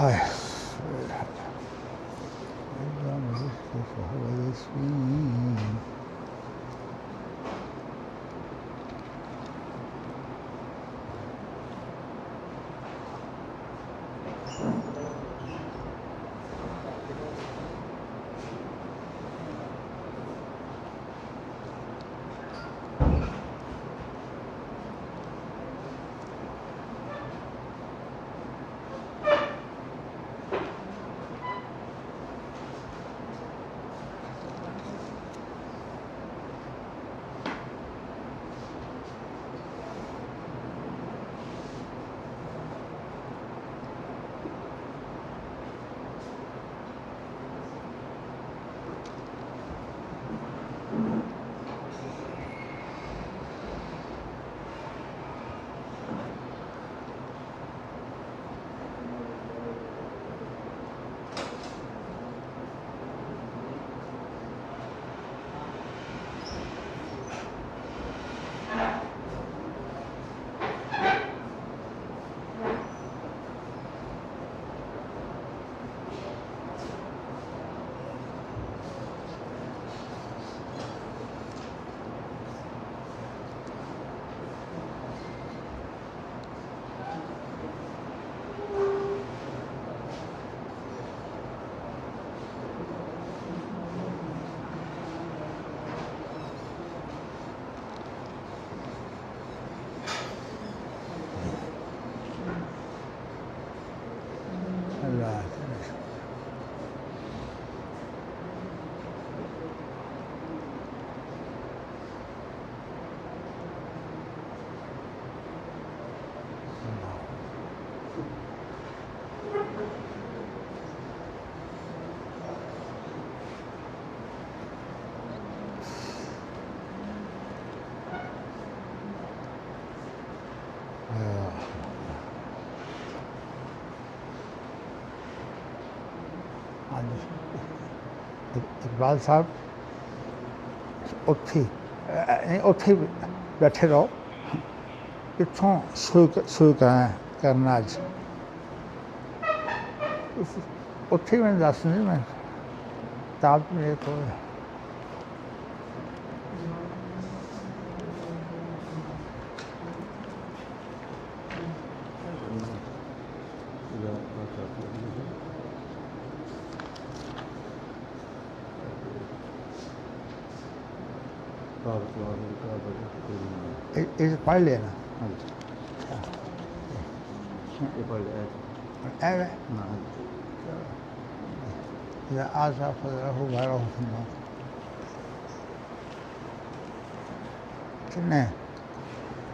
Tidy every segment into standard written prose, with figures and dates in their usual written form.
ہائے فهو يسوين اقبال صاحب اتھی بیٹھے رہو کتوں سوئی کرنا اج اتھی میں دس نہیں میں کتاب میرے کو پڑھ لینا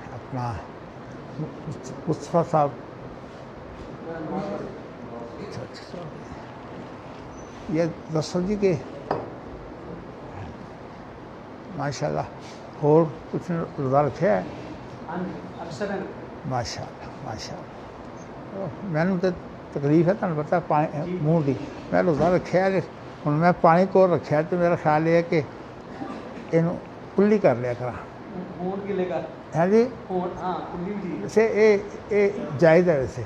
اپنا مصطفیٰ صاحب یہ دسو جی کہ ماشاء اللہ اور کچھ روزہ رکھا ہے ماشاء اللہ مینو تو تکلیف ہے تمہیں پتا پانی منہ کی میں روزہ رکھا ہے ہوں میں پانی کو رکھا تو میرا خیال یہ ہے کہ یہ کلی کر لیا کرا ہاں جی ویسے یہ جائز ہے ویسے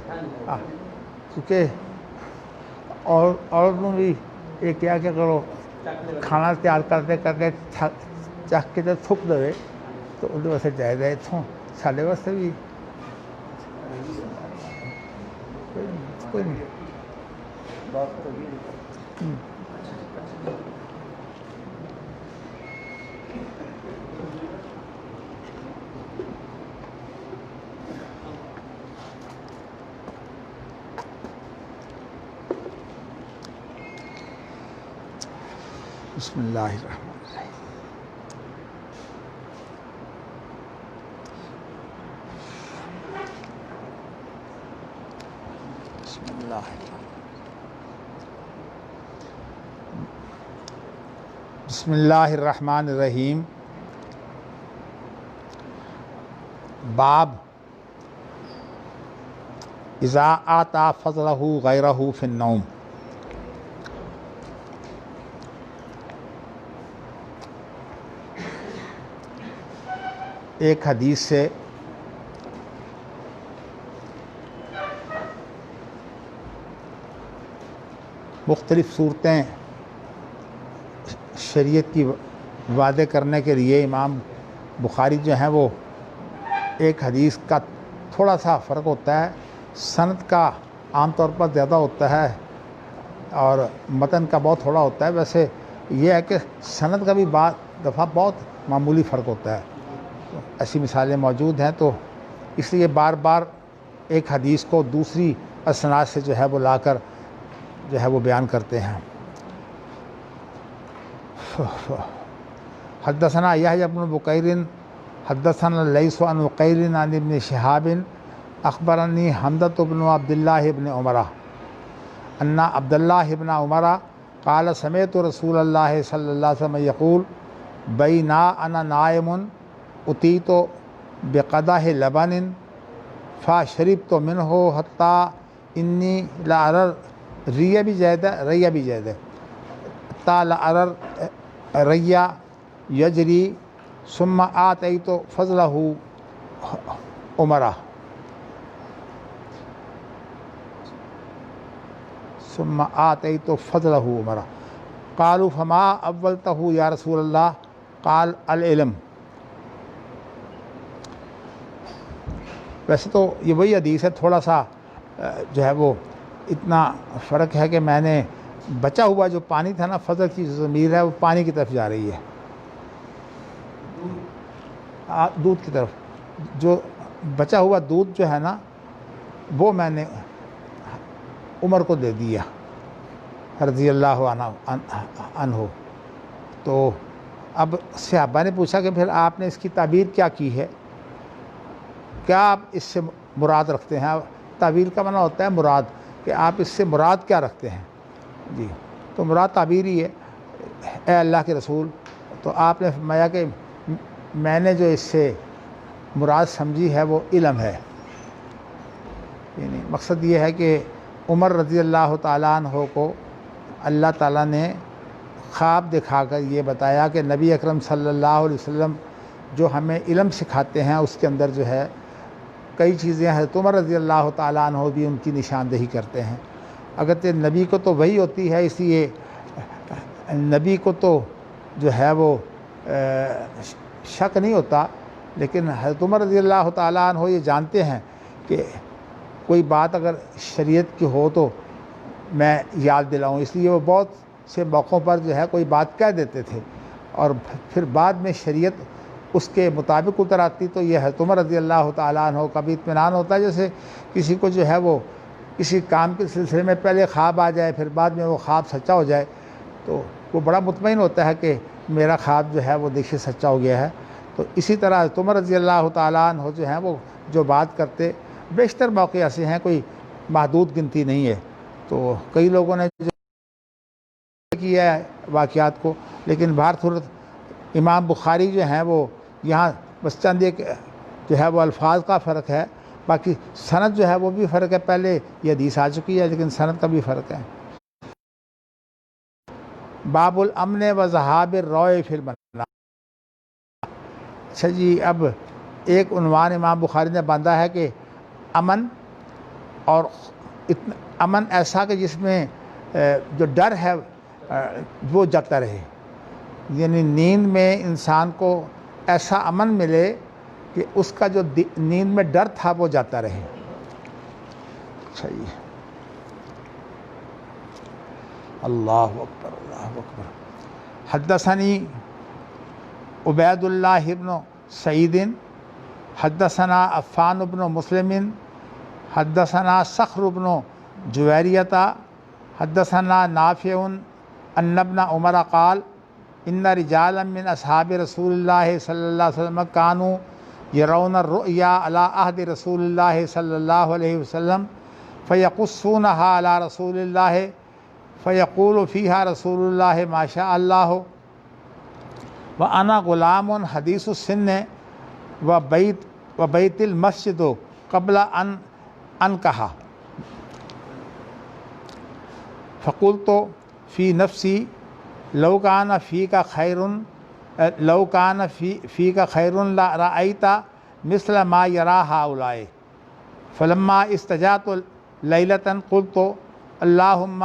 کیونکہ عورت بھی یہ کیا کرو کھانا تیار کرتے کرتے چک کے تو تھک دے تو وہ واسطے جائز ہے اتوں سارے واسطے بھی کوئی نہیں بسم اللہ الرحمن الرحیم بسم اللہ بسم اللہ الرحمن الرحیم باب اذا آتا فضلہ غیرہ فی النوم ایک حدیث سے مختلف صورتیں شریعت کی واضح کرنے کے لیے امام بخاری جو ہیں وہ ایک حدیث کا تھوڑا سا فرق ہوتا ہے، سند کا عام طور پر زیادہ ہوتا ہے اور متن کا بہت تھوڑا ہوتا ہے. ویسے یہ ہے کہ سند کا بھی بعض دفعہ بہت معمولی فرق ہوتا ہے. ایسی مثالیں موجود ہیں، تو اس لیے بار بار ایک حدیث کو دوسری اسناد سے جو ہے وہ لا کر جو ہے وہ بیان کرتے ہیں. حدثنا یحییٰ بن بکیر حدثنا لیث عن عقیل عن ابن شہاب اخبرنی حمزۃ بن عبد اللہ بن عمر ان عبد اللہ بن عمر قال سمعت رسول اللہ صلی اللہ علیہ وسلم یقول بینا انا نائم اتیت بقدح لبن فشربت منہ حتی انی لأرى ری بجید حتی لأرى ری یجری ثم آتیت فضلہ عمرہ ثم آتیت فضلہ عمرہ قالوا فما اولتہ یا رسول اللہ قال العلم. ویسے تو یہ وہی حدیث ہے، تھوڑا سا جو ہے وہ اتنا فرق ہے کہ میں نے بچا ہوا جو پانی تھا نا، فضل کی جو ضمیر ہے وہ پانی کی طرف جا رہی ہے، دودھ کی طرف. جو بچا ہوا دودھ جو ہے نا وہ میں نے عمر کو دے دیا رضی اللہ عنہ. تو اب صحابہ نے پوچھا کہ پھر آپ نے اس کی تعبیر کیا کی ہے، کیا آپ اس سے مراد رکھتے ہیں؟ تعبیر کا معنی ہوتا ہے مراد، کہ آپ اس سے مراد کیا رکھتے ہیں. جی تو مراد تعبیر ہی ہے، اے اللہ کے رسول. تو آپ نے فرمایا کہ میں نے جو اس سے مراد سمجھی ہے وہ علم ہے. یعنی مقصد یہ ہے کہ عمر رضی اللہ تعالیٰ عنہ کو اللہ تعالیٰ نے خواب دکھا کر یہ بتایا کہ نبی اکرم صلی اللہ علیہ وسلم جو ہمیں علم سکھاتے ہیں اس کے اندر جو ہے کئی چیزیں حضرت عمر رضی اللہ تعالیٰ عنہ بھی ان کی نشاندہی کرتے ہیں. اگرچہ نبی کو تو وہی ہوتی ہے، اس لیے نبی کو تو جو ہے وہ شک نہیں ہوتا، لیکن حضرت عمر رضی اللہ تعالیٰ عنہ یہ جانتے ہیں کہ کوئی بات اگر شریعت کی ہو تو میں یاد دلاؤں، اس لیے وہ بہت سے موقعوں پر جو ہے کوئی بات کہہ دیتے تھے اور پھر بعد میں شریعت اس کے مطابق اتر آتی. تو یہ حضرت عمر رضی اللہ تعالیٰ عنہ کا بھی اطمینان ہوتا ہے. جیسے کسی کو جو ہے وہ کسی کام کے سلسلے میں پہلے خواب آ جائے، پھر بعد میں وہ خواب سچا ہو جائے، تو وہ بڑا مطمئن ہوتا ہے کہ میرا خواب جو ہے وہ دیکھیے سچا ہو گیا ہے. تو اسی طرح حضرت عمر رضی اللہ تعالیٰ عنہ جو ہیں وہ جو بات کرتے، بیشتر موقع ایسے ہیں، کوئی محدود گنتی نہیں ہے. تو کئی لوگوں نے جو کیا ہے واقعات کو، لیکن بہر صورت امام بخاری جو ہیں وہ یہاں بس چند ایک جو ہے وہ الفاظ کا فرق ہے، باقی سند جو ہے وہ بھی فرق ہے. پہلے یہ حدیث آ چکی ہے لیکن سند کا بھی فرق ہے. باب الامن و ذہاب الروع فی المنام. اچھا جی، اب ایک عنوان امام بخاری نے باندھا ہے کہ امن، اور امن ایسا کہ جس میں جو ڈر ہے وہ جاتا رہے. یعنی نیند میں انسان کو ایسا امن ملے کہ اس کا جو نیند میں ڈر تھا وہ جاتا رہے. اچھا جی، اللہ اکبر اللہ اکبر. حدثنی عبید اللہ بن سعید حدثنا عفان بن مسلم حدثنا صخر بن جویریۃ حدثنا نافع ان ابن عمر قال ان رجالا من اصحاب رسول اللہ صلی اللہ علیہ وسلم كانوا يرون الرؤيا على عهد رسول اللہ صلی اللہ علیہ وسلم فيقصونها على رسول اللہ فيقول فيها رسول اللہ ما شاء اللہ وانا غلام حدیث السن وبیت المسجد قبل ان کہا فقلت فی نفسی لو کان فیک خیر لرأیت مثل ما یری ہؤلاء فلما استجعت لیلة قلت اللہم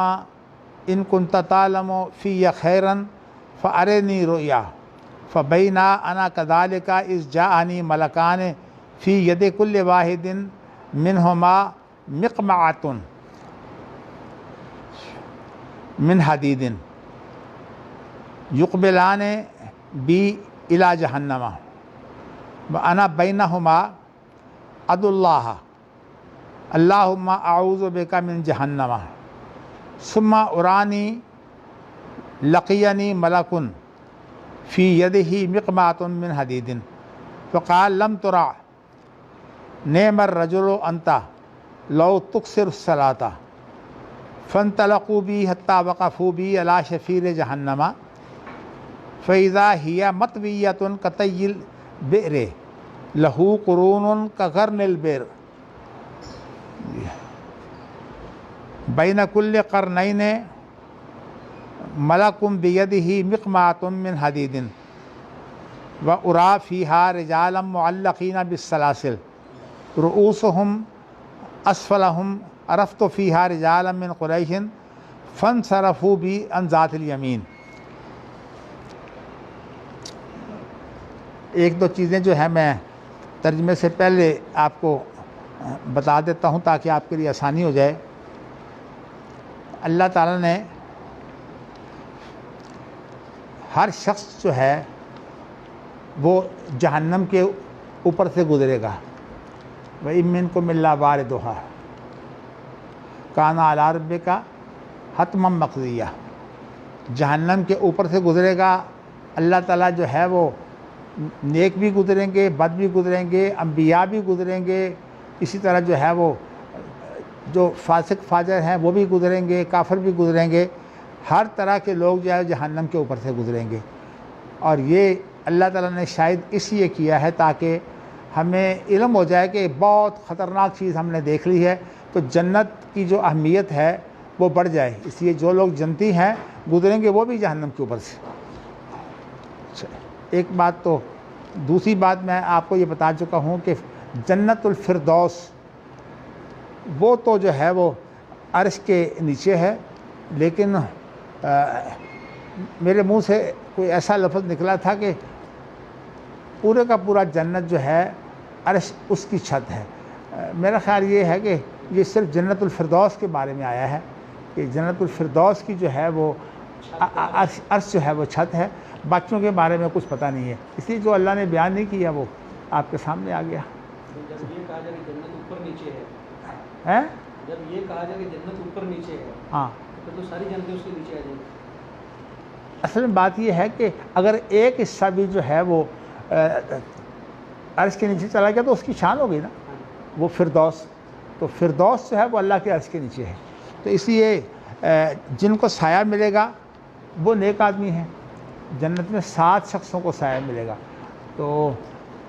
ان كنت تعلم في خيرا فأرني رؤيا فبينا أنا كذلك إذ جاءني ملكان في يد كل واحد منهما مقمعة من حديد يقبلان بي إلى جهنم وأنا بينهما أدعو الله اللهم أعوذ بك من جهنم ثم أراني لقيني ملك في يده مقمعة من حديد فقال لم ترى نعم الرجل أنت لو تكثر الصلاة فانطلقوا بي حتى وقفوا بي على شفير جهنم فإذا هي مطوية كطي البئر له قرون كقرن البئر بين كل قرنين ملك بيده مقمعة من حديد وأرى فيها رجالا معلقين بالسلاسل رؤوسهم أسفلهم عرفت فيها رجالا من قريش فانصرفوا بي عن ذات اليمين. ایک دو چیزیں جو ہے میں ترجمے سے پہلے آپ کو بتا دیتا ہوں تاکہ آپ کے لیے آسانی ہو جائے. اللہ تعالیٰ نے ہر شخص جو ہے وہ جہنم کے اوپر سے گزرے گا. وَإِن مِّنكُمْ إِلَّا وَارِدُهَا كَانَ عَلَىٰ رَبِّكَ حَتْمًا مَّقْضِيًّا. جہنم کے اوپر سے گزرے گا. اللہ تعالیٰ جو ہے وہ نیک بھی گزریں گے، بد بھی گزریں گے، انبیاء بھی گزریں گے، اسی طرح جو ہے وہ جو فاسق فاجر ہیں وہ بھی گزریں گے، کافر بھی گزریں گے. ہر طرح کے لوگ جو ہے جہنم کے اوپر سے گزریں گے. اور یہ اللہ تعالیٰ نے شاید اس لیے کیا ہے تاکہ ہمیں علم ہو جائے کہ بہت خطرناک چیز ہم نے دیکھ لی ہے، تو جنت کی جو اہمیت ہے وہ بڑھ جائے. اس لیے جو لوگ جنتی ہیں گزریں گے وہ بھی جہنم کے اوپر سے. ایک بات تو دوسری بات میں آپ کو یہ بتا چکا ہوں کہ جنت الفردوس وہ تو جو ہے وہ عرش کے نیچے ہے، لیکن میرے منہ سے کوئی ایسا لفظ نکلا تھا کہ پورے کا پورا جنت جو ہے عرش اس کی چھت ہے. میرا خیال یہ ہے کہ یہ صرف جنت الفردوس کے بارے میں آیا ہے کہ جنت الفردوس کی جو ہے وہ عرش جو ہے وہ چھت ہے. بچوں کے بارے میں کچھ پتہ نہیں ہے، اس لیے جو اللہ نے بیان نہیں کیا وہ آپ کے سامنے آ گیا. جب یہ کہا جائے کہ جنت اوپر نیچے ہے، جب یہ کہا جائے کہ جنت اوپر نیچے ہے، ہاں تو ساری جنتیں اس کے نیچے آ جائیں گی. اصل میں بات یہ ہے کہ اگر ایک حصہ بھی جو ہے وہ عرش کے نیچے چلا گیا تو اس کی شان ہو گئی نا، وہ فردوس. تو فردوس جو ہے وہ اللہ کے عرش کے نیچے ہے. تو اس لیے جن کو سایہ ملے گا وہ نیک آدمی ہیں. جنت میں 7 شخصوں کو سایہ ملے گا. تو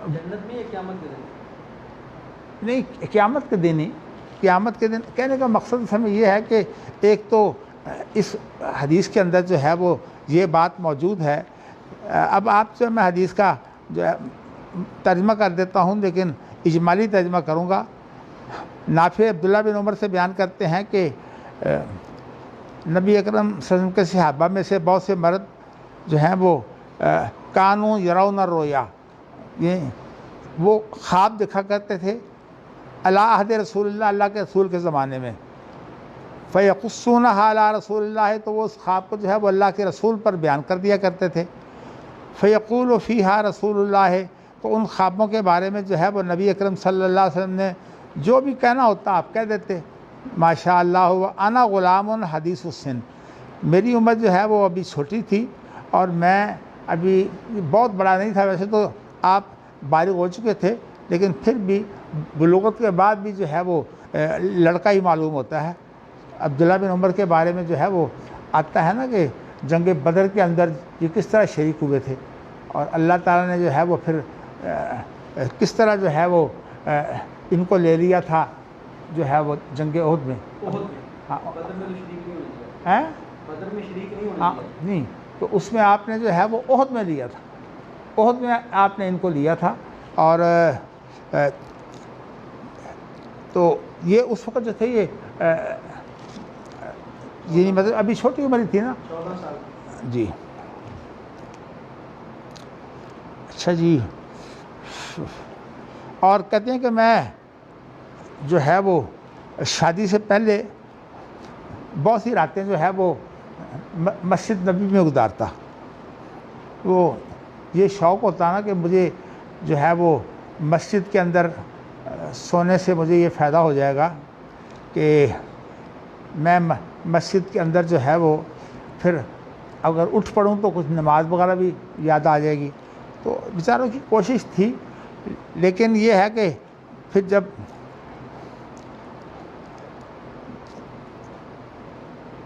جنت میں یہ قیامت کے دن نہیں، قیامت کے دن ہی، قیامت کے دن کہنے کا مقصد اس میں یہ ہے کہ ایک تو اس حدیث کے اندر جو ہے وہ یہ بات موجود ہے. اب آپ سے میں حدیث کا جو ہے ترجمہ کر دیتا ہوں، لیکن اجمالی ترجمہ کروں گا. نافع عبداللہ بن عمر سے بیان کرتے ہیں کہ نبی اکرم صلی اللہ علیہ وسلم کے صحابہ میں سے بہت سے مرد جو ہیں وہ کانوں یرون الرؤیا، یہ وہ خواب دیکھا کرتے تھے علی عہد رسول اللہ، اللہ کے رسول کے زمانے میں. فیقصونہا علی رسول اللہ، تو وہ اس خواب کو جو ہے وہ اللہ کے رسول پر بیان کر دیا کرتے تھے. فیقول فیہا رسول اللہ، تو ان خوابوں کے بارے میں جو ہے وہ نبی اکرم صلی اللہ علیہ وسلم نے جو بھی کہنا ہوتا آپ کہہ دیتے. ماشاء اللہ انا غلام حدیث السن، میری عمر جو ہے وہ ابھی چھوٹی تھی اور میں ابھی بہت بڑا نہیں تھا. ویسے تو آپ بالغ ہو چکے تھے، لیکن پھر بھی بلوغت کے بعد بھی جو ہے وہ لڑکا ہی معلوم ہوتا ہے. عبداللہ بن عمر کے بارے میں جو ہے وہ آتا ہے نا کہ جنگ بدر کے اندر یہ کس طرح شریک ہوئے تھے، اور اللہ تعالیٰ نے جو ہے وہ پھر کس طرح جو ہے وہ ان کو لے لیا تھا جو ہے وہ جنگ احد میں. ہاں بدر میں تو شریک نہیں ہونے دیا. بدر میں شریک نہیں ہونے دیا. نہیں، تو اس میں آپ نے جو ہے وہ احد میں لیا تھا. احد میں آپ نے ان کو لیا تھا. اور تو یہ اس وقت جو تھے یعنی مطلب ابھی چھوٹی عمر ہی تھی نا 14 سال جی. اچھا جی. اور کہتے ہیں کہ میں جو ہے وہ شادی سے پہلے بہت سی راتیں جو ہے وہ مسجد نبی میں گزارتا. وہ یہ شوق ہوتا نا کہ مجھے جو ہے وہ مسجد کے اندر سونے سے مجھے یہ فائدہ ہو جائے گا کہ میں مسجد کے اندر جو ہے وہ پھر اگر اٹھ پڑوں تو کچھ نماز وغیرہ بھی یاد آ جائے گی. تو بیچاروں کی کوشش تھی، لیکن یہ ہے کہ پھر جب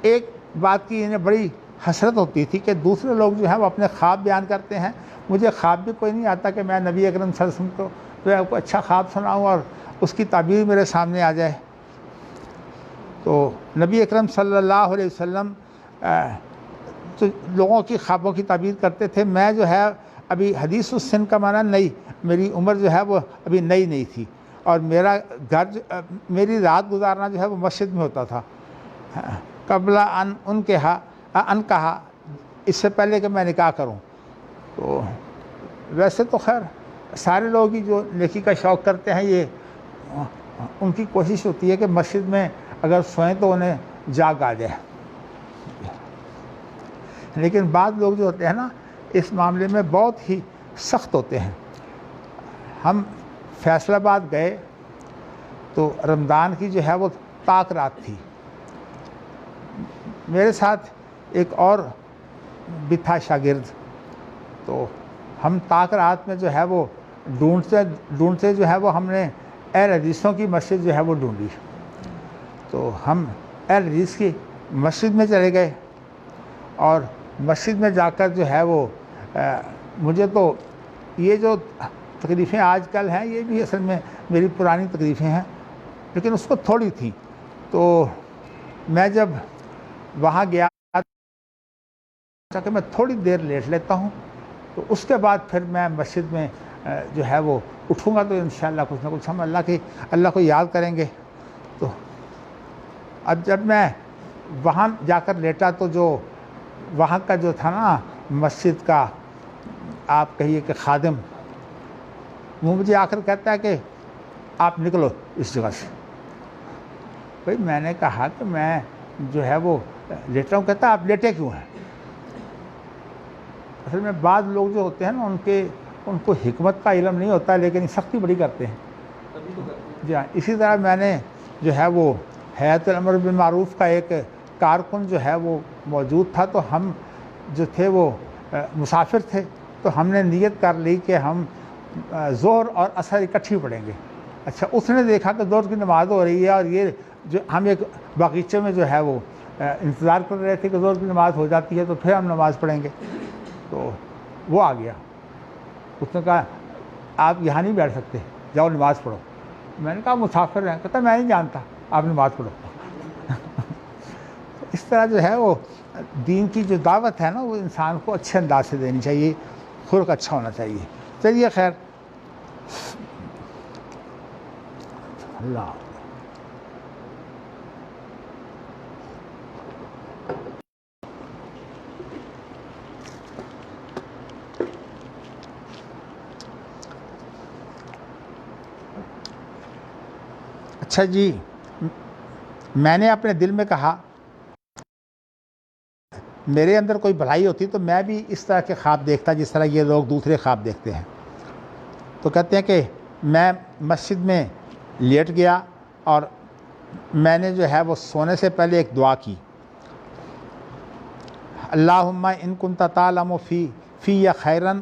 ایک بات کی انہیں بڑی حسرت ہوتی تھی کہ دوسرے لوگ جو ہیں وہ اپنے خواب بیان کرتے ہیں، مجھے خواب بھی کوئی نہیں آتا کہ میں نبی اکرم صلی اللہ علیہ وسلم کو جو ہے کوئی اچھا خواب سناؤں اور اس کی تعبیر میرے سامنے آ جائے. تو نبی اکرم صلی اللہ علیہ وسلم تو لوگوں کی خوابوں کی تعبیر کرتے تھے. میں جو ہے ابھی حدیث السن کا معنی نئی، میری عمر جو ہے وہ ابھی نئی تھی، اور میرا گھر میری رات گزارنا جو ہے وہ مسجد میں ہوتا تھا. قبل ان کہا اس سے پہلے کہ میں نکاح کروں. تو ویسے تو خیر سارے لوگ ہی جو نیکی کا شوق کرتے ہیں، یہ ان کی کوشش ہوتی ہے کہ مسجد میں اگر سوئیں تو انہیں جاگ آ جائے. لیکن بعض لوگ جو ہوتے ہیں نا اس معاملے میں بہت ہی سخت ہوتے ہیں. ہم فیصل آباد گئے تو رمضان کی جو ہے وہ طاق رات تھی. میرے ساتھ ایک اور بھی تھا شاگرد. تو ہم طاق رات میں جو ہے وہ ڈھونڈتے جو ہے وہ ہم نے اہل حدیثوں کی مسجد جو ہے وہ ڈھونڈی. تو ہم اہل حدیث کی مسجد میں چلے گئے، اور مسجد میں جا کر جو ہے وہ مجھے تو یہ جو تکلیفیں آج کل ہیں یہ بھی اصل میں میری پرانی تکلیفیں ہیں، لیکن اس کو تھوڑی تھی. تو میں جب وہاں گیا کہ میں تھوڑی دیر لیٹ لیتا ہوں، تو اس کے بعد پھر میں مسجد میں جو ہے وہ اٹھوں گا تو انشاءاللہ کچھ نہ کچھ ہم اللہ کو یاد کریں گے. تو اب جب میں وہاں جا کر لیٹا تو جو وہاں کا جو تھا نا مسجد کا آپ کہیے کہ خادم، وہ مجھے آ کر کہتا ہے کہ آپ نکلو اس جگہ سے. بھائی میں نے کہا کہ میں جو ہے وہ لیٹا ہوں. کہتا آپ لیٹے کیوں ہیں؟ اصل میں بعض لوگ جو ہوتے ہیں نا ان کو حکمت کا علم نہیں ہوتا، لیکن سختی بڑی کرتے ہیں. جی ہاں. اسی طرح میں نے جو ہے وہ حیات الامر بالمعروف کا ایک کارکن جو ہے وہ موجود تھا. تو ہم جو تھے وہ مسافر تھے، تو ہم نے نیت کر لی کہ ہم ظہر اور عصر اکٹھی پڑھیں گے. اچھا اس نے دیکھا کہ ظہر کی نماز ہو رہی ہے، اور یہ جو ہم ایک باغیچے میں جو ہے وہ انتظار کر رہے تھے کہ ظہر کی نماز ہو جاتی ہے تو پھر ہم نماز پڑھیں گے. تو وہ آ گیا. اس نے کہا آپ یہاں نہیں بیٹھ سکتے، جاؤ نماز پڑھو. میں نے کہا مسافر ہیں. کہتا میں نہیں جانتا، آپ نماز پڑھو. اس طرح جو ہے وہ دین کی جو دعوت ہے نا وہ انسان کو اچھے انداز سے دینی چاہیے، خلق اچھا ہونا چاہیے. چلیے خیر. اللہ اچھا جی. میں نے اپنے دل میں کہا میرے اندر کوئی بھلائی ہوتی تو میں بھی اس طرح کے خواب دیکھتا جس طرح یہ لوگ دوسرے خواب دیکھتے ہیں. تو کہتے ہیں کہ میں مسجد میں لیٹ گیا اور میں نے جو ہے وہ سونے سے پہلے ایک دعا کی. اللہم ان کنت تعلم فی خیرن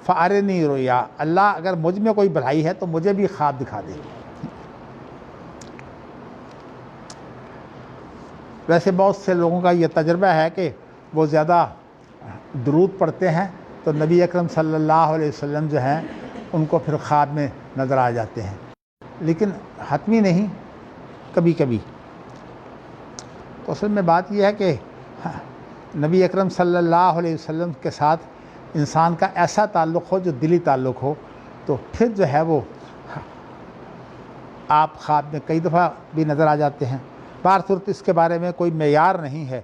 فارنی رؤیا. اللہ اگر مجھ میں کوئی بھلائی ہے تو مجھے بھی خواب دکھا دے. ویسے بہت سے لوگوں کا یہ تجربہ ہے کہ وہ زیادہ درود پڑھتے ہیں تو نبی اکرم صلی اللہ علیہ وسلم جو ہیں ان کو پھر خواب میں نظر آ جاتے ہیں، لیکن حتمی نہیں، کبھی کبھی. تو اصل میں بات یہ ہے کہ نبی اکرم صلی اللہ علیہ وسلم کے ساتھ انسان کا ایسا تعلق ہو جو دلی تعلق ہو، تو پھر جو ہے وہ آپ خواب میں کئی دفعہ بھی نظر آ جاتے ہیں. بار صورت اس کے بارے میں کوئی معیار نہیں ہے،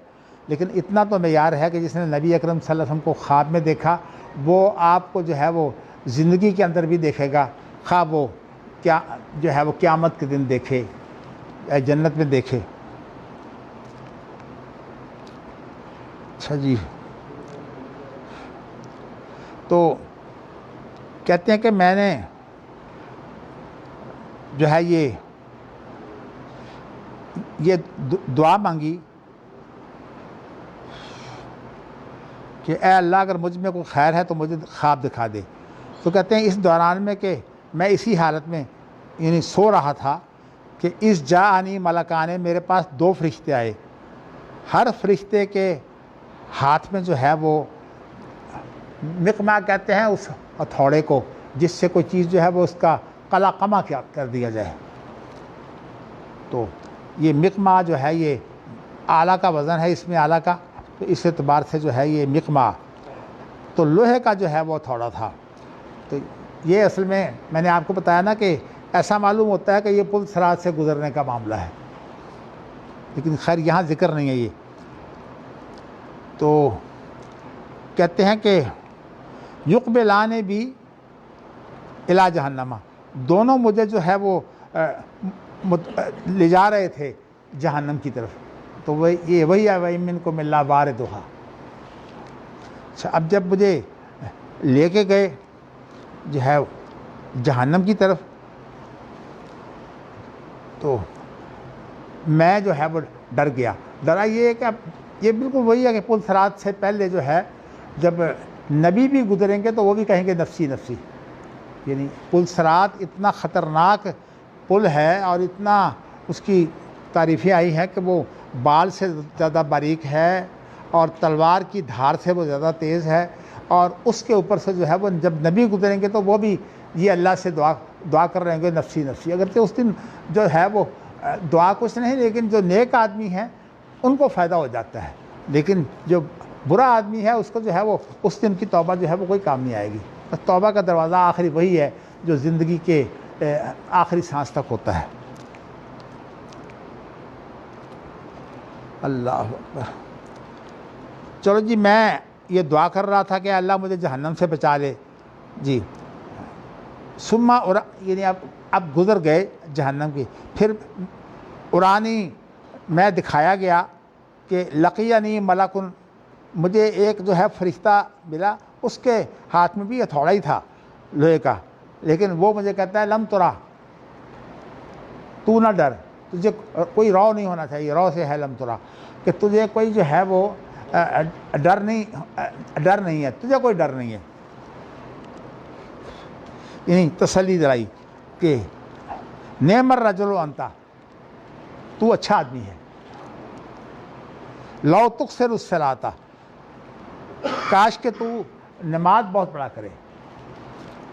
لیکن اتنا تو معیار ہے کہ جس نے نبی اکرم صلی اللہ علیہ وسلم کو خواب میں دیکھا وہ آپ کو جو ہے وہ زندگی کے اندر بھی دیکھے گا، خواہ وہ کیا جو ہے وہ قیامت کے دن دیکھے یا جنت میں دیکھے۔ اچھا جی، تو کہتے ہیں کہ میں نے جو ہے یہ دعا مانگی کہ اے اللہ اگر مجھ میں کوئی خیر ہے تو مجھے خواب دکھا دے۔ تو کہتے ہیں اس دوران میں کہ میں اسی حالت میں یعنی سو رہا تھا کہ اس جاءنی ملکانے میرے پاس 2 فرشتے آئے، ہر فرشتے کے ہاتھ میں جو ہے وہ مقما کہتے ہیں اس ہتھوڑے کو جس سے کوئی چیز جو ہے وہ اس کا قلا قما کیا کر دیا جائے۔ تو یہ مقما جو ہے یہ آلہ کا وزن ہے، اس میں آلہ کا، تو اس اعتبار سے جو ہے یہ مقما تو لوہے کا جو ہے وہ ہتھوڑا تھا۔ تو یہ اصل میں نے آپ کو بتایا نا کہ ایسا معلوم ہوتا ہے کہ یہ پل صراط سے گزرنے کا معاملہ ہے، لیکن خیر یہاں ذکر نہیں ہے یہ۔ تو کہتے ہیں کہ یقبلان بھی الی جہنم، دونوں مجھے جو ہے وہ لے جا رہے تھے جہنم کی طرف۔ تو وہی ہے وَإِن مِّنكُمْ إِلَّا وَارِدُهَا۔ اچھا، اب جب مجھے لے کے گئے جو ہے جہنم کی طرف تو میں جو ہے وہ ڈر گیا۔ ڈرا یہ ہے کہ اب یہ بالکل وہی ہے کہ پل صراط سے پہلے جو ہے جب نبی بھی گزریں گے تو وہ بھی کہیں گے نفسی نفسی، یعنی پل صراط اتنا خطرناک پل ہے اور اتنا اس کی تعریفیں آئی ہیں کہ وہ بال سے زیادہ باریک ہے اور تلوار کی دھار سے وہ زیادہ تیز ہے، اور اس کے اوپر سے جو ہے وہ جب نبی گزریں گے تو وہ بھی یہ اللہ سے دعا کر رہے ہیں نفسی نفسی۔ اگرچہ اس دن جو ہے وہ دعا کچھ نہیں، لیکن جو نیک آدمی ہیں ان کو فائدہ ہو جاتا ہے، لیکن جو برا آدمی ہے اس کو جو ہے وہ اس دن کی توبہ جو ہے وہ کوئی کام نہیں آئے گی۔ بس توبہ کا دروازہ آخری وہی ہے جو زندگی کے آخری سانس تک ہوتا ہے۔ اللہ اکبر۔ چلو جی، میں یہ دعا کر رہا تھا کہ اللہ مجھے جہنم سے بچا لے جی۔ یعنی اب گزر گئے جہنم کی، پھر ارانی میں دکھایا گیا کہ لقینی ملکن، مجھے ایک جو ہے فرشتہ ملا، اس کے ہاتھ میں بھی ہتھوڑا ہی تھا لوہے کا، لیکن وہ مجھے کہتا ہے لم ترا، تو نہ ڈر، تجھے کوئی رو نہیں ہونا چاہیے، رو سے ہے لم ترا، کہ تجھے کوئی جو ہے وہ ڈر نہیں ہے، تجھے کوئی ڈر نہیں ہے، یعنی تسلی دلائی کہ نعم الرجل انت، تو اچھا آدمی ہے، لو تکثر الصلاۃ، کاش کہ تو نماز بہت پڑھا کرے۔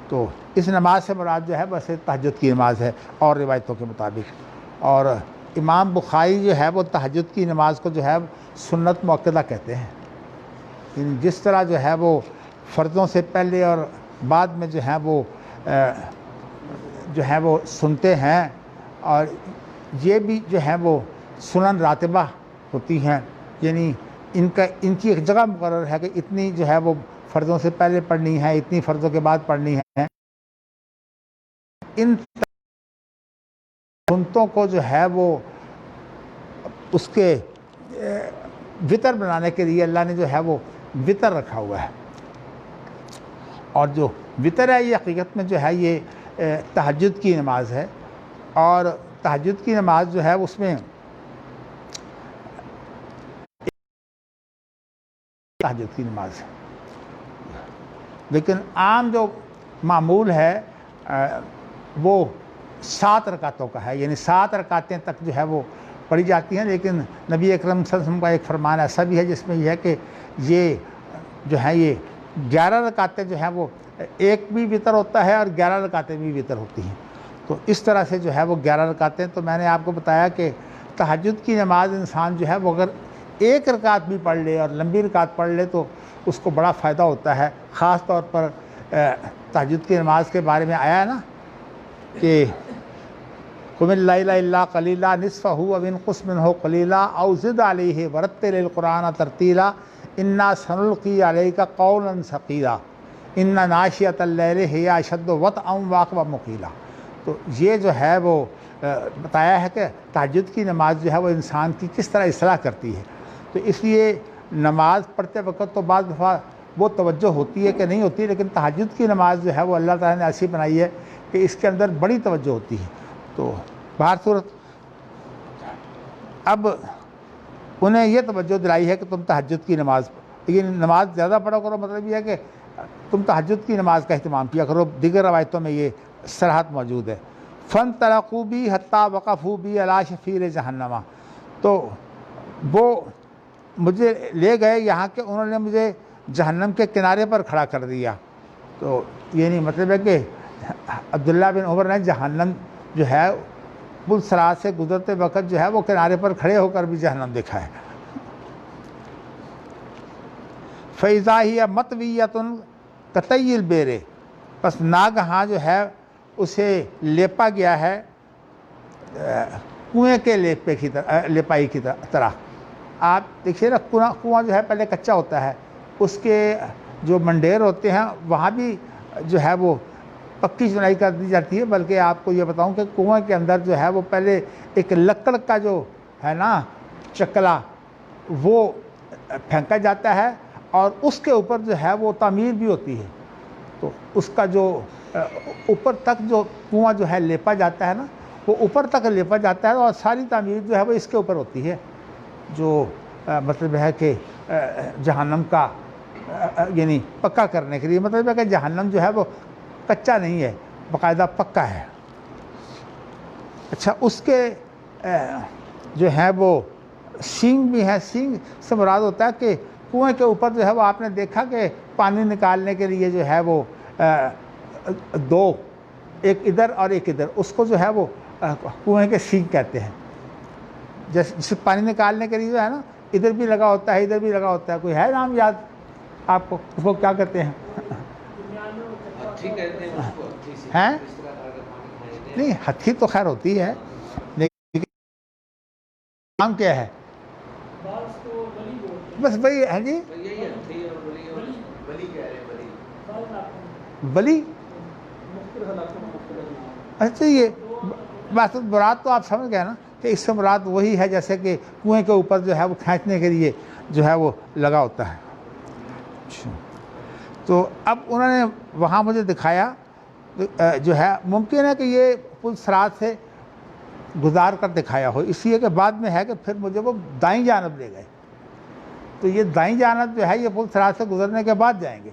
تو اس نماز سے مراد جو ہے بس تہجد کی نماز ہے اور روایتوں کے مطابق، اور امام بخاری جو ہے وہ تہجد کی نماز کو جو ہے سنت مؤکدہ کہتے ہیں، جس طرح جو ہے وہ فرضوں سے پہلے اور بعد میں جو ہے وہ سنتے ہیں، اور یہ بھی جو ہے وہ سنن راتبہ ہوتی ہیں، یعنی ان کی ایک جگہ مقرر ہے کہ اتنی جو ہے وہ فرضوں سے پہلے پڑھنی ہے، اتنی فرضوں کے بعد پڑھنی ہے۔ ان سنتوں کو جو ہے وہ اس کے وطر بنانے کے لیے اللہ نے جو ہے وہ وطر رکھا ہوا ہے، اور جو وطر ہے یہ حقیقت میں جو ہے یہ تہجد کی نماز ہے، اور تہجد کی نماز جو ہے اس میں تہجد کی نماز ہے، لیکن عام جو معمول ہے وہ 7 رکعتوں کا ہے، یعنی 7 رکعتیں تک جو ہے وہ پڑھی جاتی ہیں، لیکن نبی اکرم صلی اللہ علیہ وسلم کا ایک فرمان ایسا بھی ہے جس میں یہ ہے کہ یہ جو ہے یہ 11 رکعتیں جو ہیں وہ ایک بھی وطر ہوتا ہے اور 11 رکعتیں بھی وطر ہوتی ہیں، تو اس طرح سے جو ہے وہ 11 رکعتیں۔ تو میں نے آپ کو بتایا کہ تہجد کی نماز انسان جو ہے وہ اگر ایک رکعت بھی پڑھ لے اور لمبی رکعت پڑھ لے تو اس کو بڑا فائدہ ہوتا ہے، خاص طور پر تہجد کی نماز کے بارے میں آیا ہے نا کہ قم اللیل الا قلیلا نصفہ او انقص منہ قلیلا او زد علیہ ورتل القرآن ترتیلا انا سنلقی علیک قولا ثقیلا ان ناشئۃ اللیل ہی اشد وطئا واقوم مقیلا۔ تو یہ جو ہے وہ بتایا ہے کہ تہجد کی نماز جو ہے وہ انسان کی کس طرح اصلاح کرتی ہے۔ تو اس لیے نماز پڑھتے وقت تو بعض دفعہ وہ توجہ ہوتی ہے کہ نہیں ہوتی، لیکن تہجد کی نماز جو ہے وہ اللہ تعالیٰ نے ایسی بنائی ہے کہ اس کے اندر بڑی توجہ ہوتی ہے۔ تو بہر صورت اب انہیں یہ توجہ دلائی ہے کہ تم تہجد کی نماز یہ نماز زیادہ پڑھا کرو، مطلب یہ ہے کہ تم تہجد کی نماز کا اہتمام کیا کرو۔ دیگر روایتوں میں یہ صراحت موجود ہے۔ فانطلقوا بی حتی وقفوا بی علی شفیر جہنم، تو وہ مجھے لے گئے یہاں کہ انہوں نے مجھے جہنم کے کنارے پر کھڑا کر دیا۔ تو یہ نہیں مطلب ہے کہ عبداللہ بن عمر نے جہنم جو ہے پل صراط سے گزرتے وقت جو ہے وہ کنارے پر کھڑے ہو کر بھی جہنم دیکھا ہے۔ فَإِذَا هِيَ مَطْوِيَّةٌ كَطَيِّ الْبِئْرِ، پس ناگہاں جو ہے اسے لیپا گیا ہے کنویں کے لیپائی کی طرح۔ آپ دیکھیے نا کنواں جو ہے پہلے کچا ہوتا ہے، اس کے جو منڈیر ہوتے ہیں وہاں بھی جو ہے وہ پکی چنائی کر دی جاتی ہے، بلکہ آپ کو یہ بتاؤں کہ کنویں کے اندر جو ہے وہ پہلے ایک لکڑ کا جو ہے نا چکلا وہ پھینکا جاتا ہے اور اس کے اوپر جو ہے وہ تعمیر بھی ہوتی ہے۔ تو اس کا جو اوپر تک جو کنواں جو ہے لیپا جاتا ہے نا، وہ اوپر تک لیپا جاتا ہے اور ساری تعمیر جو ہے وہ اس کے اوپر ہوتی ہے، جو مطلب ہے کہ جہنم کا یعنی پکا کرنے کے لیے، مطلب ہے کہ جہنم جو ہے وہ کچا نہیں ہے، باقاعدہ پکا ہے۔ اچھا، اس کے جو ہے وہ سینگ بھی ہے۔ سینگ سے مراد ہوتا ہے کہ کنویں کے اوپر جو ہے وہ آپ نے دیکھا کہ پانی نکالنے کے لیے جو ہے وہ دو، ایک ادھر اور ایک ادھر، اس کو جو ہے وہ کنویں کے سینگ کہتے ہیں۔ جیسے پانی نکالنے کے لیے جو ہے نا ادھر بھی لگا ہوتا ہے ادھر بھی لگا ہوتا ہے، کوئی ہے نام یاد آپ کو؟ اس کو کیا کہتے ہیں؟ ہیں نہیں، ہتھی تو خیر ہوتی ہے، لیکن نام کیا ہے؟ بس وہی ہے جی، بلی۔ اچھا، یہ بات مراد تو آپ سمجھ گئے نا کہ اس سے مراد وہی ہے جیسے کہ کنویں کے اوپر جو ہے وہ کھینچنے کے لیے جو ہے وہ لگا ہوتا ہے۔ تو اب انہوں نے وہاں مجھے دکھایا جو ہے، ممکن ہے کہ یہ پل صراط سے گزار کر دکھایا ہو، اس لیے کہ بعد میں ہے کہ پھر مجھے وہ دائیں جانب لے گئے۔ تو یہ دائیں جانب جو ہے یہ پل صراط سے گزرنے کے بعد جائیں گے،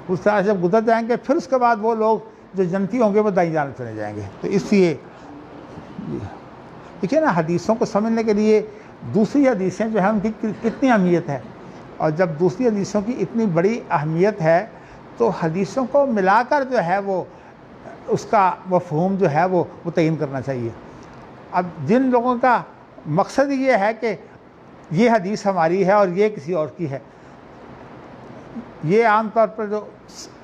پل صراط سے گزر جائیں گے، پھر اس کے بعد وہ لوگ جو جنتی ہوں گے وہ دائیں جانب چلے جائیں گے۔ تو اس لیے دیکھیے نا، حدیثوں کو سمجھنے کے لیے دوسری حدیثیں جو ہیں ان کی کتنی اہمیت ہے، اور جب دوسری حدیثوں کی اتنی بڑی اہمیت ہے تو حدیثوں کو ملا کر جو ہے وہ اس کا مفہوم جو ہے وہ متعین کرنا چاہیے۔ اب جن لوگوں کا مقصد یہ ہے کہ یہ حدیث ہماری ہے اور یہ کسی اور کی ہے، یہ عام طور پر جو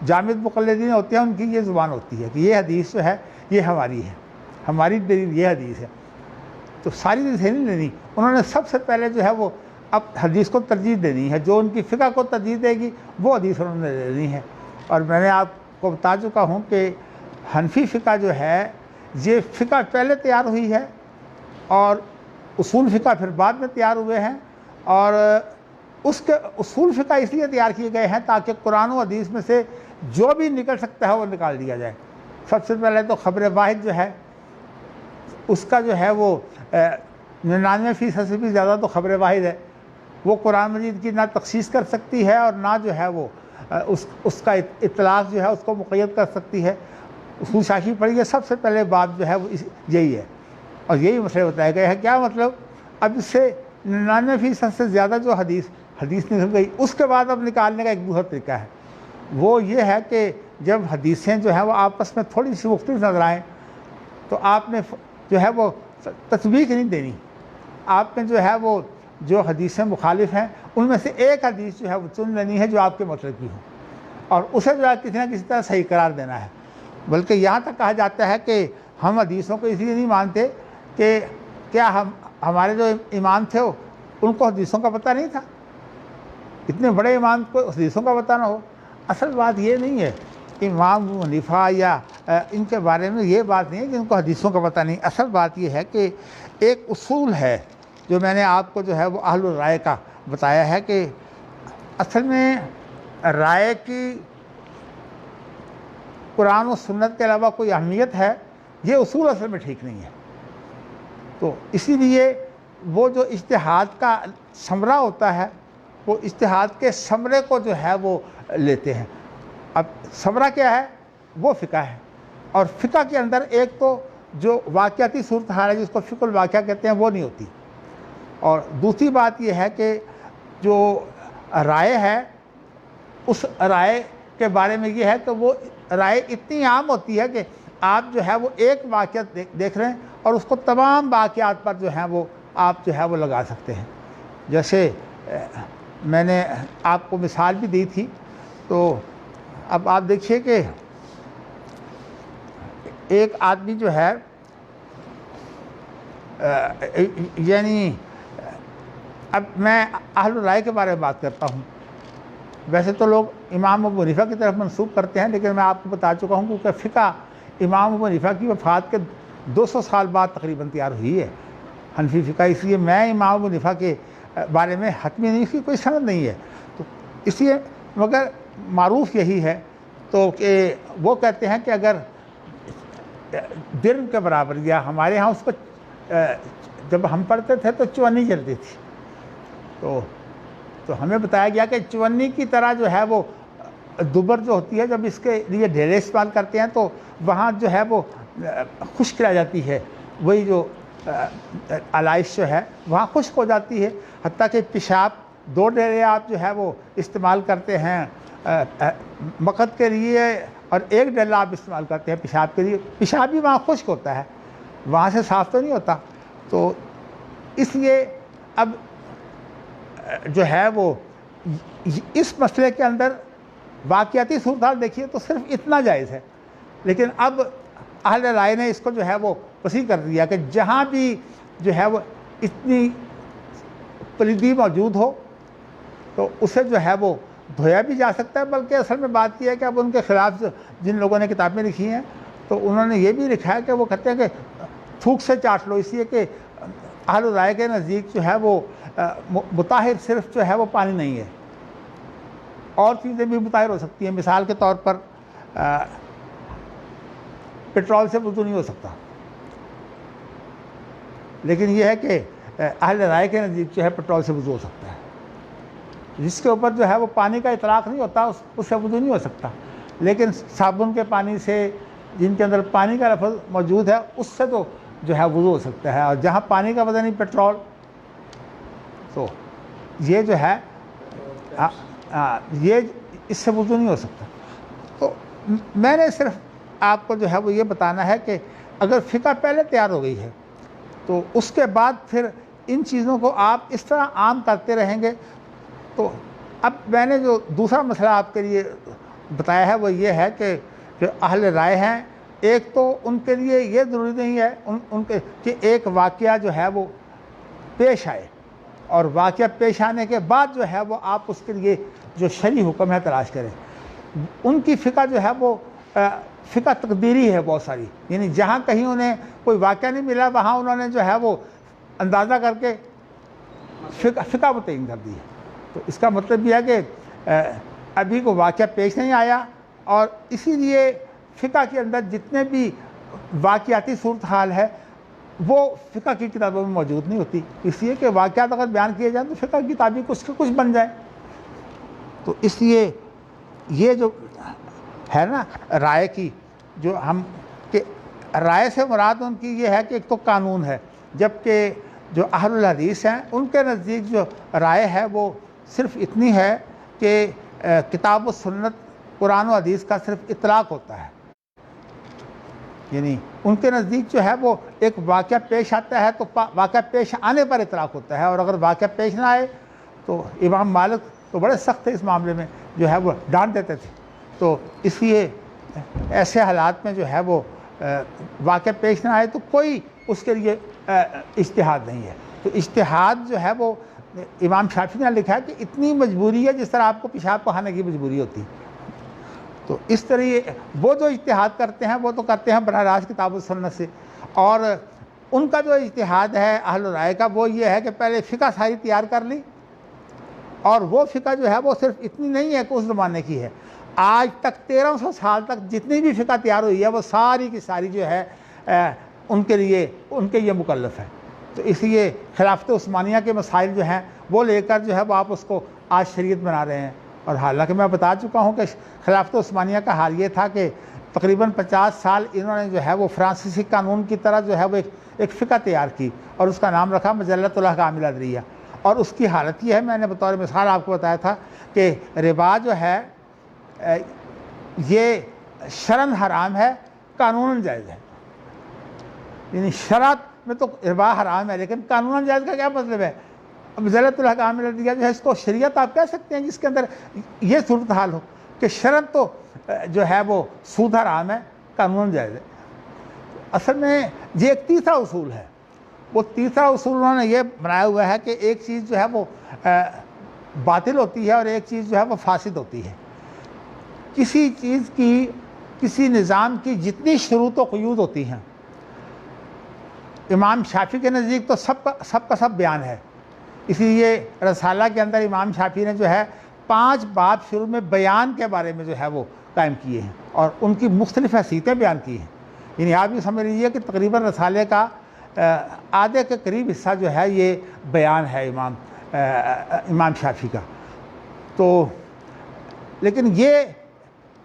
جامد مقلدین ہوتے ہیں ان کی یہ زبان ہوتی ہے کہ یہ حدیث جو ہے یہ ہماری ہے، ہماری دلیل یہ حدیث ہے۔ تو ساری حدیثیں نہیں لینی، انہوں نے سب سے پہلے جو ہے وہ اب حدیث کو ترجیح دینی ہے، جو ان کی فقہ کو ترجیح دے گی وہ حدیث انہوں نے لینی ہے۔ اور میں نے آپ کو بتا چکا ہوں کہ حنفی فقہ جو ہے یہ فقہ پہلے تیار ہوئی ہے اور اصول فقہ پھر بعد میں تیار ہوئے ہیں، اور اس کے اصول فقہ اس لیے تیار کیے گئے ہیں تاکہ قرآن و حدیث میں سے جو بھی نکل سکتا ہے وہ نکال دیا جائے۔ سب سے پہلے تو خبر واحد جو ہے اس کا جو ہے وہ 99% سے بھی زیادہ تو خبر واحد ہے، وہ قرآن مجید کی نہ تخصیص کر سکتی ہے اور نہ جو ہے وہ اس کا اطلاق جو ہے اس کو مقید کر سکتی ہے۔ اصول شاشی پڑھی ہے، سب سے پہلے بات جو ہے وہ یہی ہے، اور یہی مسئلہ بتایا گیا ہے۔ کیا مطلب؟ اب اس سے 99% سے زیادہ جو حدیث نکل گئی، اس کے بعد اب نکالنے کا ایک دوسرا طریقہ ہے، وہ یہ ہے کہ جب حدیثیں جو ہیں وہ آپس میں تھوڑی سی مختلف نظر آئیں تو آپ نے جو ہے وہ تطبیق نہیں دینی، آپ نے جو ہے وہ جو حدیثیں مخالف ہیں ان میں سے ایک حدیث جو ہے وہ چن لینی ہے جو آپ کے مطلب کی ہو، اور اسے جو ہے کسی نہ کسی طرح صحیح قرار دینا ہے۔ بلکہ یہاں تک کہا جاتا ہے کہ ہم حدیثوں کو اس لیے نہیں مانتے کہ کیا ہمارے جو امام تھے ان کو حدیثوں کا پتہ نہیں تھا؟ اتنے بڑے امام کو حدیثوں کا پتہ نہ ہو؟ اصل بات یہ نہیں ہے امام ابو حنیفہ یا ان کے بارے میں یہ بات نہیں ہے کہ ان کو حدیثوں کا پتہ نہیں. اصل بات یہ ہے کہ ایک اصول ہے جو میں نے آپ کو جو ہے وہ اہل الرائے کا بتایا ہے کہ اصل میں رائے کی قرآن و سنت کے علاوہ کوئی اہمیت ہے، یہ اصول اصل میں ٹھیک نہیں ہے. تو اسی لیے وہ جو اجتہاد کا ثمرہ ہوتا ہے وہ اجتہاد کے ثمرے کو جو ہے وہ لیتے ہیں. اب ثمرہ کیا ہے؟ وہ فقہ ہے، اور فقہ کے اندر ایک تو جو واقعاتی صورتحال ہے جس کو فقہ الواقعہ کہتے ہیں وہ نہیں ہوتی، اور دوسری بات یہ ہے کہ جو رائے ہے اس رائے کے بارے میں یہ ہے کہ وہ رائے اتنی عام ہوتی ہے کہ آپ جو ہے وہ ایک واقعہ دیکھ رہے ہیں اور اس کو تمام واقعات پر جو ہیں وہ آپ جو ہے وہ لگا سکتے ہیں. جیسے میں نے آپ کو مثال بھی دی تھی، تو اب آپ دیکھیے کہ ایک آدمی جو ہے یعنی اب میں اہل الرائے کے بارے میں بات کرتا ہوں. ویسے تو لوگ امام ابو حنیفہ کی طرف منسوب کرتے ہیں، لیکن میں آپ کو بتا چکا ہوں کیونکہ فقہ امام ابو حنیفہ کی وفات کے 200 سال بعد تقریباً تیار ہوئی ہے حنفی فقہ، اس لیے میں امام ابو حنیفہ کے بارے میں حتمی نہیں، اس کی کوئی سند نہیں ہے. تو اس لیے مگر معروف یہی ہے تو کہ وہ کہتے ہیں کہ اگر درم کے برابر، یا ہمارے ہاں اس کو جب ہم پڑھتے تھے تو چونی چلتی تھی، تو ہمیں بتایا گیا کہ چونی کی طرح جو ہے وہ دوبر جو ہوتی ہے جب اس کے لیے ڈھیلے استعمال کرتے ہیں تو وہاں جو ہے وہ خشک رہ جاتی ہے، وہی جو علائش جو ہے وہاں خشک ہو جاتی ہے. حتیٰ کہ پیشاب 2 ڈھیلے آپ جو ہے وہ استعمال کرتے ہیں مقد کے لیے اور 1 ڈیلا آپ استعمال کرتے ہیں پیشاب کے لیے، پیشاب بھی وہاں خشک ہوتا ہے، وہاں سے صاف تو نہیں ہوتا. تو اس لیے اب جو ہے وہ اس مسئلے کے اندر واقعاتی صورتحال دیکھیے تو صرف اتنا جائز ہے، لیکن اب اہل رائے نے اس کو جو ہے وہ وسیع کر دیا کہ جہاں بھی جو ہے وہ اتنی پلیدی موجود ہو تو اسے جو ہے وہ دھویا بھی جا سکتا ہے. بلکہ اصل میں بات یہ ہے کہ اب ان کے خلاف جن لوگوں نے کتابیں لکھی ہیں تو انہوں نے یہ بھی لکھا ہے کہ وہ کہتے ہیں کہ تھوک سے چاٹ لو، اس لیے کہ اہل رائے کے نزدیک جو ہے وہ مطہر صرف جو ہے وہ پانی نہیں ہے، اور چیزیں بھی مطہر ہو سکتی ہیں. مثال کے طور پر پٹرول سے وضو نہیں ہو سکتا، لیکن یہ ہے کہ اہل رائے کے نزدیک جو ہے پٹرول سے وضو ہو سکتا ہے. جس کے اوپر جو ہے وہ پانی کا اطلاق نہیں ہوتا اس سے وضو نہیں ہو سکتا، لیکن صابن کے پانی سے جن کے اندر پانی کا لفظ موجود ہے اس سے تو جو ہے وضو ہو سکتا ہے، اور جہاں پانی کا وزن نہیں پٹرول تو یہ جو ہے یہ اس سے وضو نہیں ہو سکتا. تو میں نے صرف آپ کو جو ہے وہ یہ بتانا ہے کہ اگر فقہ پہلے تیار ہو گئی ہے تو اس کے بعد پھر ان چیزوں کو آپ اس طرح عام کرتے رہیں گے. تو اب میں نے جو دوسرا مسئلہ آپ کے لیے بتایا ہے وہ یہ ہے کہ جو اہل رائے ہیں، ایک تو ان کے لیے یہ ضروری نہیں ہے ان کے کہ ایک واقعہ جو ہے وہ پیش آئے، اور واقعہ پیش آنے کے بعد جو ہے وہ آپ اس کے لیے جو شرعی حکم ہے تلاش کریں. ان کی فقہ جو ہے وہ فقہ تقدیری ہے بہت ساری، یعنی جہاں کہیں انہیں کوئی واقعہ نہیں ملا وہاں انہوں نے جو ہے وہ اندازہ کر کے فقہ متعین کر دی ہے. تو اس کا مطلب یہ ہے کہ ابھی کوئی واقعہ پیش نہیں آیا، اور اسی لیے فقہ کے اندر جتنے بھی واقعاتی صورتحال ہے وہ فقہ کی کتابوں میں موجود نہیں ہوتی، اس لیے کہ واقعات اگر بیان کیے جائیں تو فقہ کی کتابیں کچھ سے کچھ بن جائیں. تو اس لیے یہ جو ہے نا رائے کی، جو ہم کہ رائے سے مراد ان کی یہ ہے کہ ایک تو قانون ہے، جبکہ جو اہل الحدیث ہیں ان کے نزدیک جو رائے ہے وہ صرف اتنی ہے کہ کتاب و سنت قرآن و حدیث کا صرف اطلاق ہوتا ہے. یعنی ان کے نزدیک جو ہے وہ ایک واقعہ پیش آتا ہے تو واقعہ پیش آنے پر اطلاق ہوتا ہے، اور اگر واقعہ پیش نہ آئے تو امام مالک تو بڑے سخت تھے اس معاملے میں، جو ہے وہ ڈانٹ دیتے تھے. تو اس لیے ایسے حالات میں جو ہے وہ واقعہ پیش نہ آئے تو کوئی اس کے لیے اجتہاد نہیں ہے۔ تو اجتہاد جو ہے وہ امام شافعی نے لکھا ہے کہ اتنی مجبوری ہے جس طرح آپ کو پیشاب بہانے کی مجبوری ہوتی ہے۔ تو اس طرح وہ جو اجتہاد کرتے ہیں وہ تو کرتے ہیں براہ راست کتاب و سنت سے، اور ان کا جو اجتہاد ہے اہل رائے کا وہ یہ ہے کہ پہلے فقہ ساری تیار کر لی، اور وہ فقہ جو ہے وہ صرف اتنی نہیں ہے کہ اس زمانے کی ہے، آج تک 1300 سال تک جتنی بھی فقہ تیار ہوئی ہے وہ ساری کی ساری جو ہے ان کے یہ مکلف ہے۔ تو اس لیے خلافت عثمانیہ کے مسائل جو ہیں وہ لے کر جو ہے وہ آپ اس کو آج شریعت بنا رہے ہیں، اور حالانکہ میں بتا چکا ہوں کہ خلافت عثمانیہ کا حال یہ تھا کہ تقریباً 50 سال انہوں نے جو ہے وہ فرانسیسی قانون کی طرح جو ہے وہ ایک فقہ تیار کی، اور اس کا نام رکھا مجلۃ الاحکام العدلیہ، اور اس کی حالت یہ ہے، میں نے بطور مثال آپ کو بتایا تھا کہ ربا جو ہے یہ شرعاً حرام ہے، قانوناً جائز ہے۔ یعنی شرعت میں تو ربا حرام ہے لیکن قانوناً جائز کا کیا مطلب ہے؟ مجلۃ الاحکام العدلیہ جو ہے اس کو شریعت آپ کہہ سکتے ہیں جس کے اندر یہ صورتحال ہو کہ شرعاً تو جو ہے وہ سود حرام ہے، قانوناً جائز ہے۔ اصل میں یہ ایک تیسرا اصول ہے، وہ تیسرا اصول انہوں نے یہ بنایا ہوا ہے کہ ایک چیز جو ہے وہ باطل ہوتی ہے اور ایک چیز جو ہے وہ فاسد ہوتی ہے۔ کسی چیز کی، کسی نظام کی جتنی شروط و قیود ہوتی ہیں، امام شافعی کے نزدیک تو سب کا سب بیان ہے، اسی لیے رسالہ کے اندر امام شافعی نے جو ہے 5 باب شروع میں بیان کے بارے میں جو ہے وہ قائم کیے ہیں، اور ان کی مختلف حیثیتیں بیان کی ہیں۔ یعنی آپ یہ سمجھ لیجیے کہ تقریباً رسالے کا آدھے کے قریب حصہ جو ہے یہ بیان ہے امام شافعی کا۔ تو لیکن یہ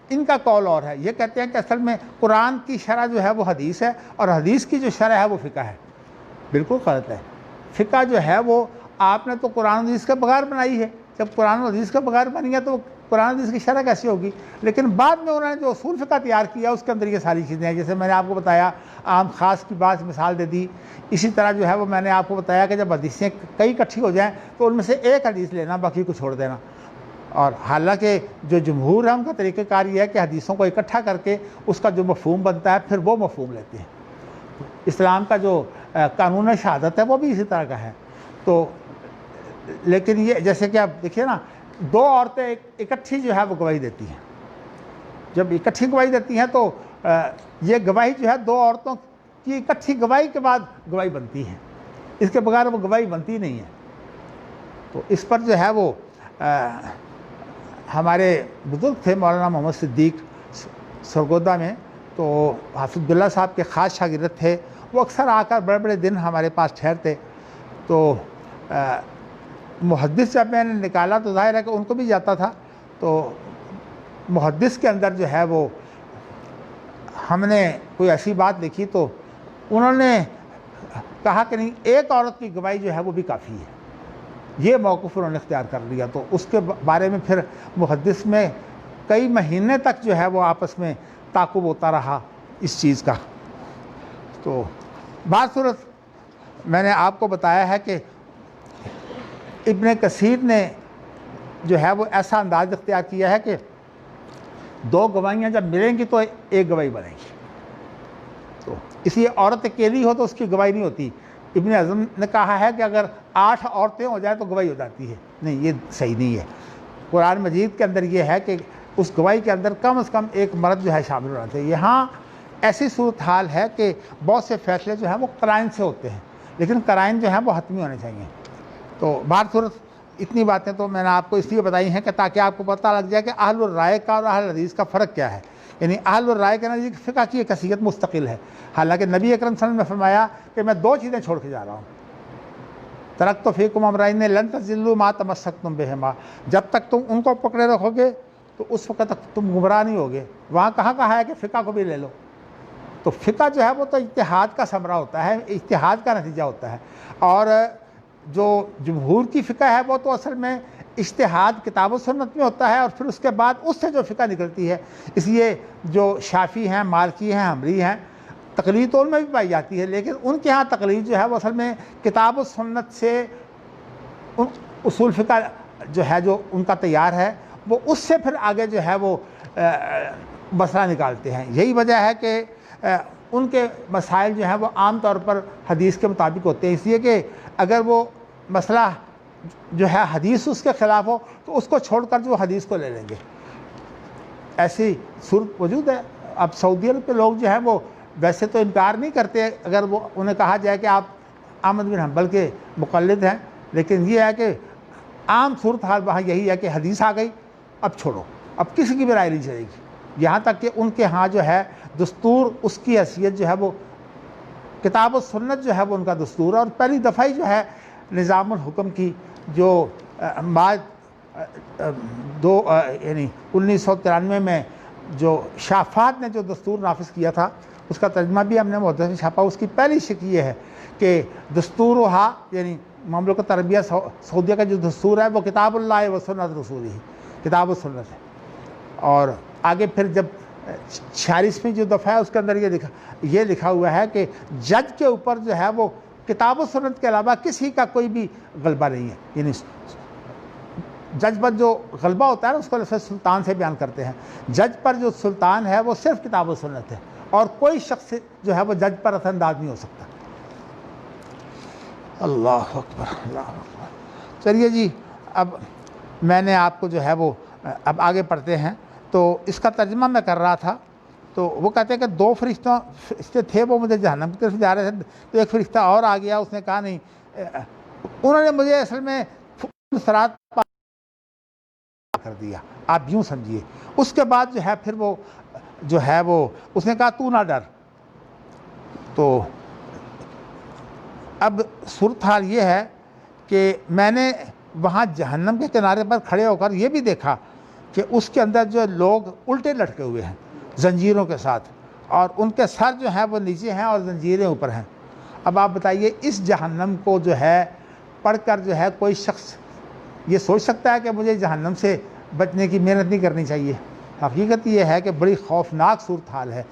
ان کا قول اور ہے، یہ کہتے ہیں کہ اصل میں قرآن کی شرح جو ہے وہ حدیث ہے، اور حدیث کی جو شرح ہے وہ فقہ ہے۔ بالکل غلط ہے۔ فقہ جو ہے وہ آپ نے تو قرآن حدیث کے بغیر بنائی ہے، جب قرآن حدیث کے بغیر بنی ہے تو قرآن حدیث کی شرح کیسی ہوگی؟ لیکن بعد میں انہوں نے جو اصول فقہ تیار کیا اس کے اندر یہ ساری چیزیں ہیں، جیسے میں نے آپ کو بتایا عام خاص کی بات مثال دے دی۔ اسی طرح جو ہے وہ میں نے آپ کو بتایا کہ جب حدیثیں کئی اکٹھی ہو جائیں تو ان میں سے ایک حدیث لینا، باقی کو چھوڑ دینا، اور حالانکہ جو جمہور ہے ان کا طریقہ کار یہ ہے کہ حدیثوں کو اکٹھا کر کے اس کا جو مفہوم بنتا ہے پھر وہ مفہوم لیتے ہیں۔ اسلام کا جو قانون شہادت ہے وہ بھی اسی طرح کا ہے۔ تو لیکن یہ جیسے کہ آپ دیکھیے نا، 2 عورتیں اکٹھی جو ہے وہ گواہی دیتی ہیں، جب اکٹھی گواہی دیتی ہیں تو یہ گواہی جو ہے 2 عورتوں کی اکٹھی گواہی کے بعد گواہی بنتی ہے، اس کے بغیر وہ گواہی بنتی نہیں ہے۔ تو اس پر جو ہے وہ ہمارے بزرگ تھے مولانا محمد صدیق سرگودا میں، تو حافظ عبداللہ صاحب کے خاص شاگرد تھے، وہ اکثر آ کر بڑے بڑے دن ہمارے پاس ٹھہرتے۔ تو محدث جب میں نے نکالا تو ظاہر ہے کہ ان کو بھی جاتا تھا، تو محدث کے اندر جو ہے وہ ہم نے کوئی ایسی بات لکھی تو انہوں نے کہا کہ نہیں، ایک عورت کی گواہی جو ہے وہ بھی کافی ہے، یہ موقف انہوں نے اختیار کر لیا۔ تو اس کے بارے میں پھر محدث میں کئی مہینے تک جو ہے وہ آپس میں تعاقب ہوتا رہا اس چیز کا۔ تو بعض صورت میں نے آپ کو بتایا ہے کہ ابن کثیر نے جو ہے وہ ایسا انداز اختیار کیا ہے کہ 2 گواہیاں جب ملیں گی تو ایک گواہی بنے گی۔ تو اس لیے عورت اکیلی ہو تو اس کی گواہی نہیں ہوتی۔ ابن اعظم نے کہا ہے کہ اگر 8 عورتیں ہو جائیں تو گواہی ہو جاتی ہے، نہیں، یہ صحیح نہیں ہے۔ قرآن مجید کے اندر یہ ہے کہ اس گواہی کے اندر کم از کم ایک مرد جو ہے شامل ہونا چاہیے۔ یہاں ایسی صورتحال ہے کہ بہت سے فیصلے جو ہیں وہ قرائن سے ہوتے ہیں، لیکن قرائن جو ہیں وہ حتمی ہونے چاہیے۔ تو بعض صورت اتنی باتیں تو میں نے آپ کو اس لیے بتائی ہیں کہ تاکہ آپ کو پتہ لگ جائے کہ اہل الرائے کا اور اہل حدیث کا فرق کیا ہے۔ یعنی اہل الرائے کے نزدیک فقہ کی ایک حیثیت مستقل ہے، حالانکہ نبی اکرم صلی اللہ علیہ وسلم نے فرمایا کہ میں 2 چیزیں چھوڑ کے جا رہا ہوں، ترکت فیکم امرین لن تضلوا ما تمسکتم بہما، جب تک تم ان کو پکڑے رکھو گے تو اس وقت تک تم گمراہ نہیں ہوگے۔ وہاں کہا ہے کہ فقہ کو بھی لے لو۔ تو فقہ جو ہے وہ تو اجتہاد کا ثمرہ ہوتا ہے، اجتہاد کا نتیجہ ہوتا ہے، اور جو جمہور کی فقہ ہے وہ تو اصل میں اجتہاد کتاب و سنت میں ہوتا ہے، اور پھر اس کے بعد اس سے جو فقہ نکلتی ہے۔ اس لیے جو شافعی ہیں، مالکی ہیں، حنبلی ہیں، تقلید تو ان میں بھی پائی جاتی ہے، لیکن ان کے ہاں تقلید جو ہے وہ اصل میں کتاب و سنت سے اصول فقہ جو ہے جو ان کا تیار ہے وہ اس سے پھر آگے جو ہے وہ مسئلہ نکالتے ہیں۔ یہی وجہ ہے کہ ان کے مسائل جو ہیں وہ عام طور پر حدیث کے مطابق ہوتے ہیں، اس لیے کہ اگر وہ مسئلہ جو ہے حدیث اس کے خلاف ہو تو اس کو چھوڑ کر جو حدیث کو لے لیں گے، ایسی صورت موجود ہے۔ اب سعودی عرب کے لوگ جو ہیں وہ ویسے تو انکار نہیں کرتے اگر وہ انہیں کہا جائے کہ آپ احمد بن حنبل کے مقلد ہیں، لیکن یہ ہے کہ عام صورتحال وہاں یہی ہے کہ حدیث آ گئی، اب چھوڑو، اب کسی کی بھی رائے نہیں چلے گی، یہاں تک کہ ان کے ہاں جو ہے دستور اس کی حیثیت جو ہے وہ کتاب و سنت جو ہے وہ ان کا دستور ہے، اور پہلی دفعہ ہی جو ہے نظام الحکم کی جو یعنی 1993 میں جو شافات نے جو دستور نافذ کیا تھا اس کا ترجمہ بھی ہم نے محدث میں چھاپا۔ اس کی پہلی شکل یہ ہے کہ دستور یعنی مملکت عربیہ سعودیہ کا جو دستور ہے وہ کتاب اللہ و سنت رسول ہی، کتاب و سنت ہے، اور آگے پھر جب 46ویں جو دفعہ ہے اس کے اندر یہ لکھا ہوا ہے کہ جج کے اوپر جو ہے وہ کتاب و سنت کے علاوہ کسی کا کوئی بھی غلبہ نہیں ہے، یعنی جج پر جو غلبہ ہوتا ہے اس کو لفظ سلطان سے بیان کرتے ہیں، جج پر جو سلطان ہے وہ صرف کتاب و سنت ہے، اور کوئی شخص جو ہے وہ جج پر اثر انداز نہیں ہو سکتا۔ اللہ اکبر، اللہ اکبر۔ چلیے جی، اب میں نے آپ کو جو ہے وہ اب آگے پڑھتے ہیں، تو اس کا ترجمہ میں کر رہا تھا، تو وہ کہتے ہیں کہ 2 فرشتے تھے، وہ مجھے جہنم کی طرف جا رہے تھے، تو ایک فرشتہ اور آ گیا، اس نے کہا نہیں، انہوں نے مجھے اصل میں صراط پار کر دیا، آپ یوں سمجھیے۔ اس کے بعد جو ہے پھر وہ جو ہے وہ اس نے کہا تو نہ ڈر۔ تو اب صورتحال یہ ہے کہ میں نے وہاں جہنم کے کنارے پر کھڑے ہو کر یہ بھی دیکھا کہ اس کے اندر جو لوگ الٹے لٹکے ہوئے ہیں زنجیروں کے ساتھ، اور ان کے سر جو ہیں وہ نیچے ہیں اور زنجیریں اوپر ہیں۔ اب آپ بتائیے اس جہنم کو جو ہے پڑھ کر جو ہے کوئی شخص یہ سوچ سکتا ہے کہ مجھے جہنم سے بچنے کی محنت نہیں کرنی چاہیے؟ حقیقت یہ ہے کہ بڑی خوفناک صورتحال ہے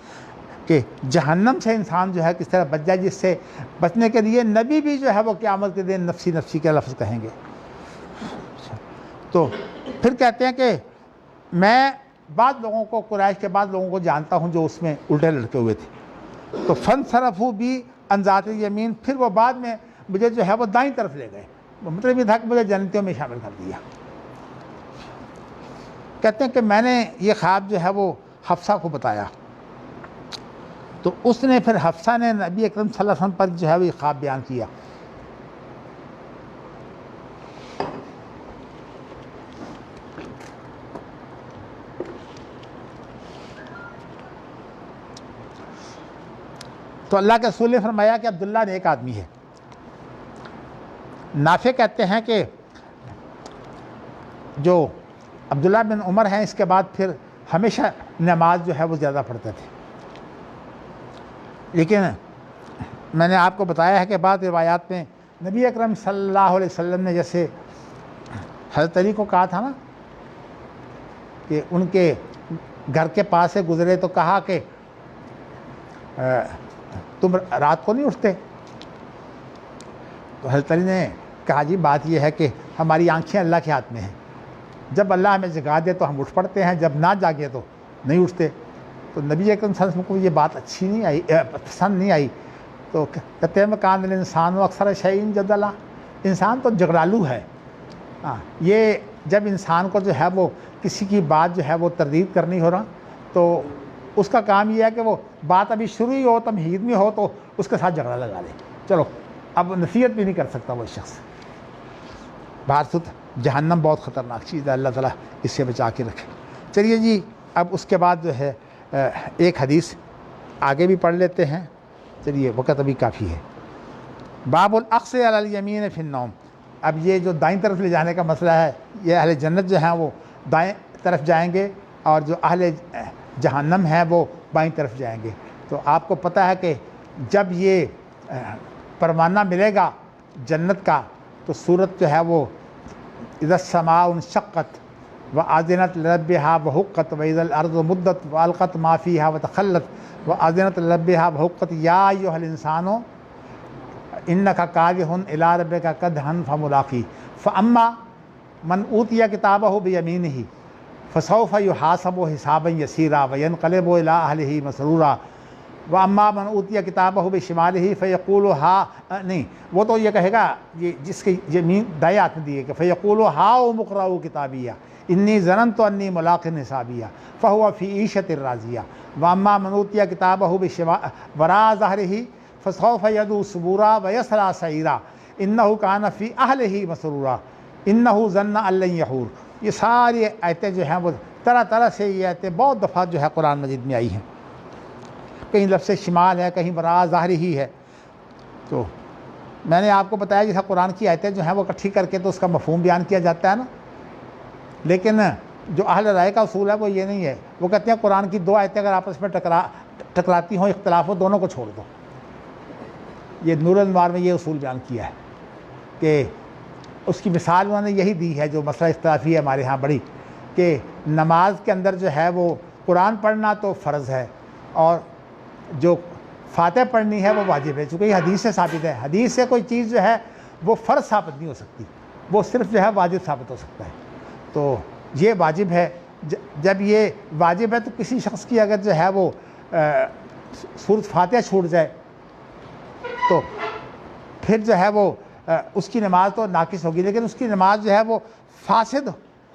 کہ جہنم سے انسان جو ہے کس طرح بچ جائے، جس سے بچنے کے لیے نبی بھی جو ہے وہ قیامت کے دن نفسی نفسی کے لفظ کہیں گے۔ تو پھر کہتے ہیں کہ میں بعض لوگوں کو، قریش کے بعض لوگوں کو جانتا ہوں جو اس میں الٹے لٹکے ہوئے تھے، تو فن صرفو بھی عن ذات الیمین، پھر وہ بعد میں مجھے جو ہے وہ دائیں طرف لے گئے، مطلب یہ تھا کہ مجھے جنتیوں میں شامل کر دیا۔ کہتے ہیں کہ میں نے یہ خواب جو ہے وہ حفصہ کو بتایا، تو اس نے پھر حفصہ نے نبی اکرم صلی اللہ علیہ وسلم پر جو ہے وہ یہ خواب بیان کیا۔ تو اللہ کے رسول نے فرمایا کہ عبداللہ نیک آدمی ہے۔ نافع کہتے ہیں کہ جو عبداللہ بن عمر ہیں اس کے بعد پھر ہمیشہ نماز جو ہے وہ زیادہ پڑھتے تھے، لیکن میں نے آپ کو بتایا ہے کہ بعض روایات میں نبی اکرم صلی اللہ علیہ وسلم نے جیسے حضرت علی کو کہا تھا نا کہ ان کے گھر کے پاس سے گزرے تو کہا کہ تم رات کو نہیں اٹھتے؟ تو حضرت علی نے کہا جی بات یہ ہے کہ ہماری آنکھیں اللہ کے ہاتھ میں ہیں، جب اللہ ہمیں جگا دے تو ہم اٹھ پڑتے ہیں، جب نہ جاگے تو نہیں اٹھتے۔ تو نبی اکرم صلی اللہ علیہ وسلم کو یہ بات اچھی نہیں آئی، پسند نہیں آئی، تو کہتے ہیں مکان الانسان و اکثر شیئن جدلا، انسان تو جگرالو ہے۔ یہ جب انسان کو جو ہے وہ کسی کی بات جو ہے وہ تردید کرنی ہو رہا تو اس کا کام یہ ہے کہ وہ بات ابھی شروع ہی ہو، تمہید میں ہو تو اس کے ساتھ جھگڑا لگا لے، چلو اب نصیحت بھی نہیں کر سکتا وہ شخص۔ بہرصورت جہنم بہت خطرناک چیز ہے، اللہ تعالیٰ اس سے بچا کے رکھے۔ چلیے جی، اب اس کے بعد جو ہے ایک حدیث آگے بھی پڑھ لیتے ہیں، چلیے وقت ابھی کافی ہے۔ باب الاخذ علی الیمین فی النوم، اب یہ جو دائیں طرف لے جانے کا مسئلہ ہے، یہ اہل جنت جو ہیں وہ دائیں طرف جائیں گے اور جو اہل جہنم ہیں وہ بائیں طرف جائیں گے۔ تو آپ کو پتہ ہے کہ جب یہ پروانہ ملے گا جنت کا تو صورت جو ہے وہ اذا السماء انشقت وأذنت لربها وحقت وإذا الأرض مدت وألقت ما فيها وتخلت وأذنت لربها وحقت يا أيها الإنسان إنك كادح إلى ربك كدحا فملاقيه فأما من أوتي كتابه بيمينه فسوف يحاسب حسابا يسيرا وينقلب إلى أهله مسرورا وَأَمَّا مَنْ أُوتِيَ كِتَابَهُ بِشِمَالِهِ فَيَقُولُ ہا نہیں، وہ تو یہ کہے گا، یہ جس کی یہ دائیں ہاتھ میں دیے کہ فَيَقُولُ هَاؤْمُ اقْرَءُوا کِتَابِیَہ إِنِّی ظَنَنْتُ أَنِّی مُلَاقٍ حِسَابِیَہ فَهُوَ فِی عِیشَةٍ رَاضِیَہ وَأَمَّا مَنْ أُوتِیَ كِتَابَهُ وَرَاءَ ظَهْرِهِ فَسَوْفَ يَدْعُو ثُبُورًا وَیَصْلَىٰ سَعِیرًا إِنَّهُ كَانَ فِی أَہْلِهِ مَسْرُورًا إِنَّهُ ظَنَّ أَن لَّن یحور۔ یہ ساری آیتیں جو ہیں وہ طرح طرح سے یہ آیتیں بہت دفعہ جو ہے قرآن مجید میں آئی ہیں، کہیں لفظ شمال ہے، کہیں وراء ظاہر ہی ہے۔ تو میں نے آپ کو بتایا جیسا قرآن کی آیتیں جو ہیں وہ اکٹھی کر کے تو اس کا مفہوم بیان کیا جاتا ہے نا، لیکن جو اہل رائے کا اصول ہے وہ یہ نہیں ہے، وہ کہتے ہیں قرآن کی دو آیتیں اگر آپس میں ٹکراتی ہوں، اختلاف ہو، دونوں کو چھوڑ دو۔ یہ نور الانوار میں یہ اصول بیان کیا ہے کہ اس کی مثال انہوں نے یہی دی ہے جو مسئلہ اختلافی ہے ہمارے ہاں بڑی، کہ نماز کے اندر جو ہے وہ قرآن پڑھنا تو فرض ہے اور جو فاتح پڑھنی ہے وہ واجب ہے، چونکہ یہ حدیث سے ثابت ہے۔ حدیث سے کوئی چیز جو ہے وہ فرض ثابت نہیں ہو سکتی، وہ صرف جو ہے واجب ثابت ہو سکتا ہے۔ تو یہ واجب ہے، جب یہ واجب ہے تو کسی شخص کی اگر جو ہے وہ سورۃ فاتحہ چھوٹ جائے تو پھر جو ہے وہ اس کی نماز تو ناقص ہوگی، لیکن اس کی نماز جو ہے وہ فاسد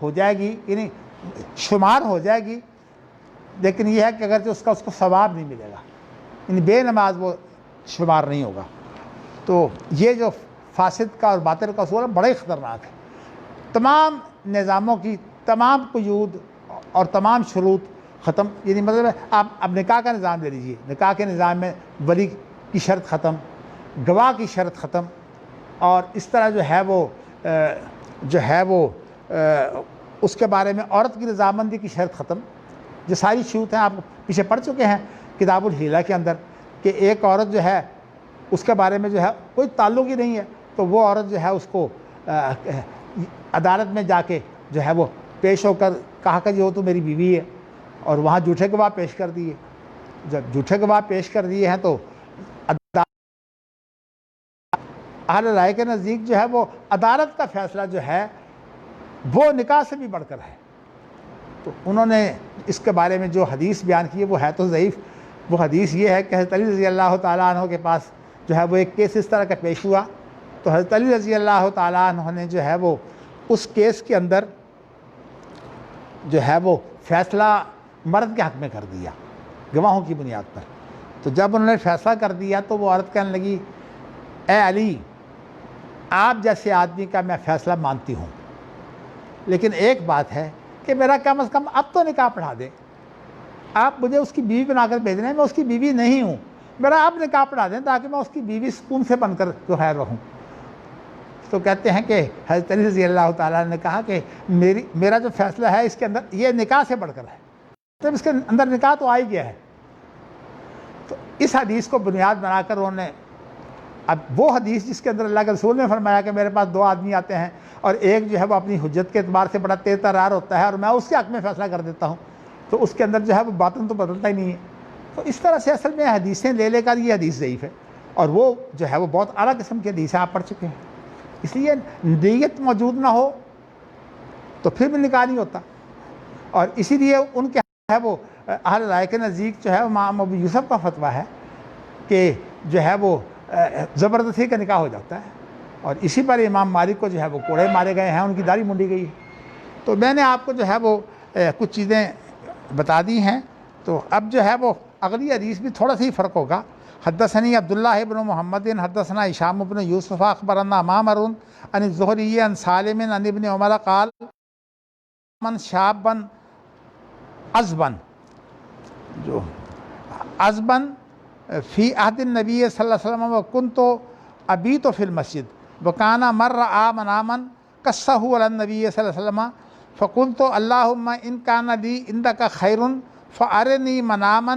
ہو جائے گی، یعنی شمار ہو جائے گی، لیکن یہ ہے کہ اگر اس کو ثواب نہیں ملے گا، یعنی بے نماز وہ شمار نہیں ہوگا۔ تو یہ جو فاسد کا اور باطل کا اصول ہے بڑا ہی خطرناک ہے۔ تمام نظاموں کی تمام قیود اور تمام شروط ختم، یعنی مطلب آپ اب نکاح کا نظام لے لیجیے، نکاح کے نظام میں ولی کی شرط ختم، گواہ کی شرط ختم، اور اس طرح جو ہے وہ اس کے بارے میں عورت کی رضامندی کی شرط ختم۔ جو ساری شروط ہیں آپ پیچھے پڑھ چکے ہیں کتاب الحیلہ کے اندر، کہ ایک عورت جو ہے اس کے بارے میں جو ہے کوئی تعلق ہی نہیں ہے، تو وہ عورت جو ہے اس کو عدالت میں جا کے جو ہے وہ پیش ہو کر کہا کہ جو تو میری بیوی ہے، اور وہاں جھوٹے گواہ پیش کر دیے۔ جب جھوٹے گواہ پیش کر دیے ہیں تو اہل رائے کے نزدیک جو ہے وہ عدالت کا فیصلہ جو ہے وہ نکاح سے بھی بڑھ کر ہے۔ تو انہوں نے اس کے بارے میں جو حدیث بیان کی ہے وہ ہے تو ضعیف۔ وہ حدیث یہ ہے کہ حضرت علی رضی اللہ تعالیٰ عنہ کے پاس جو ہے وہ ایک کیس اس طرح کا پیش ہوا، تو حضرت علی رضی اللہ تعالیٰ عنہ نے جو ہے وہ اس کیس کے اندر جو ہے وہ فیصلہ مرد کے حق میں کر دیا گواہوں کی بنیاد پر۔ تو جب انہوں نے فیصلہ کر دیا تو وہ عورت کہنے لگی، اے علی، آپ جیسے آدمی کا میں فیصلہ مانتی ہوں، لیکن ایک بات ہے کہ میرا کم از کم اب تو نکاح پڑھا دیں، آپ مجھے اس کی بیوی بنا کر بھیج رہے ہیں، میں اس کی بیوی نہیں ہوں، میرا اب نکاح پڑھا دیں تاکہ میں اس کی بیوی سکون سے بن کر جو ہے رہوں۔ تو کہتے ہیں کہ حضرت علی رضی اللہ تعالیٰ نے کہا کہ میرا جو فیصلہ ہے اس کے اندر یہ نکاح سے بڑھ کر ہے، تو اس کے اندر نکاح تو آ ہی گیا ہے۔ تو اس حدیث کو بنیاد بنا کر انہوں نے، اب وہ حدیث جس کے اندر اللہ کے رسول نے فرمایا کہ میرے پاس دو آدمی آتے ہیں اور ایک جو ہے وہ اپنی حجت کے اعتبار سے بڑا تیز ترار ہوتا ہے اور میں اس کے حق میں فیصلہ کر دیتا ہوں، تو اس کے اندر جو ہے وہ باطن تو بدلتا ہی نہیں ہے۔ تو اس طرح سے اصل میں حدیثیں لے کر یہ حدیث ضعیف ہے، اور وہ جو ہے وہ بہت اعلیٰ قسم کی حدیث ہے، آپ پڑھ چکے ہیں۔ اس لیے نیت موجود نہ ہو تو پھر بھی نکاح نہیں ہوتا، اور اسی لیے ان کے ہے وہ اہل رائے کے نزدیک جو ہے امام ابو یوسف کا فتویٰ ہے کہ جو ہے وہ زبردستی کا نکاح ہو جاتا ہے، اور اسی پر امام مالک کو جو ہے وہ کوڑے مارے گئے ہیں، ان کی داڑھی منڈی گئی ہے۔ تو میں نے آپ کو جو ہے وہ کچھ چیزیں بتا دی ہیں، تو اب جو ہے وہ اگلی حدیث بھی تھوڑا سا ہی فرق ہوگا۔ حدثنی عبداللہ ابن محمد حدثنا ہشام بن یوسف اخبرنا معمر عن الزہری عن سالم عن ابن عمر قال من شابا عزبا، جو عزبا فی عہد النبی صلی اللہ علیہ وسلم وکنت ابیت فی المسجد وکان من رآ مناما قصہ علی النبی صلی اللہ علیہ وسلم فقلت اللہم ان کان لی عندک خیر فارنی مناما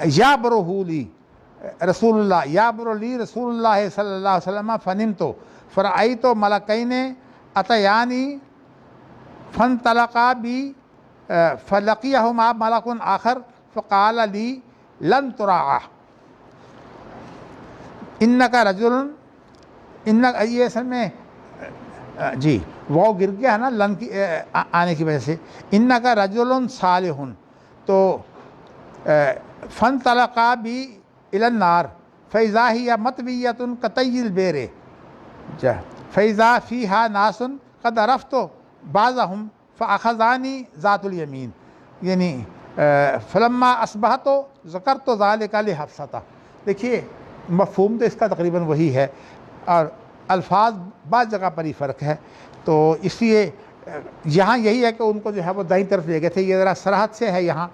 یابرہ لی رسول اللہ یابر لی رسول اللہ صلی اللہ علیہ وسلم فنمت فرأیت ملکین اتیانی فانطلقا بی فلقیہما ملک آخر فقال لی لن تراع انکا رجل یہ اصل میں وہ گر گیا ہے نا لن کی آنے کی وجہ سے، انکا رجل صالح، تو فن طلقا بھی الی النار فیضا ہی مطویۃ کطی البیر فیضا فیہا ناس قد عرفت بعضهم فاخذانی ذات الیمین، یعنی فلما اصبحت ذکرت ذلک لحفصۃ۔ دیکھیے مفہوم تو اس کا تقریباً وہی ہے، اور الفاظ بعض جگہ پر ہی فرق ہے، تو اس لیے یہاں یہی ہے کہ ان کو جو ہے وہ دائیں طرف لے گئے تھے، یہ ذرا سرحد سے ہے یہاں،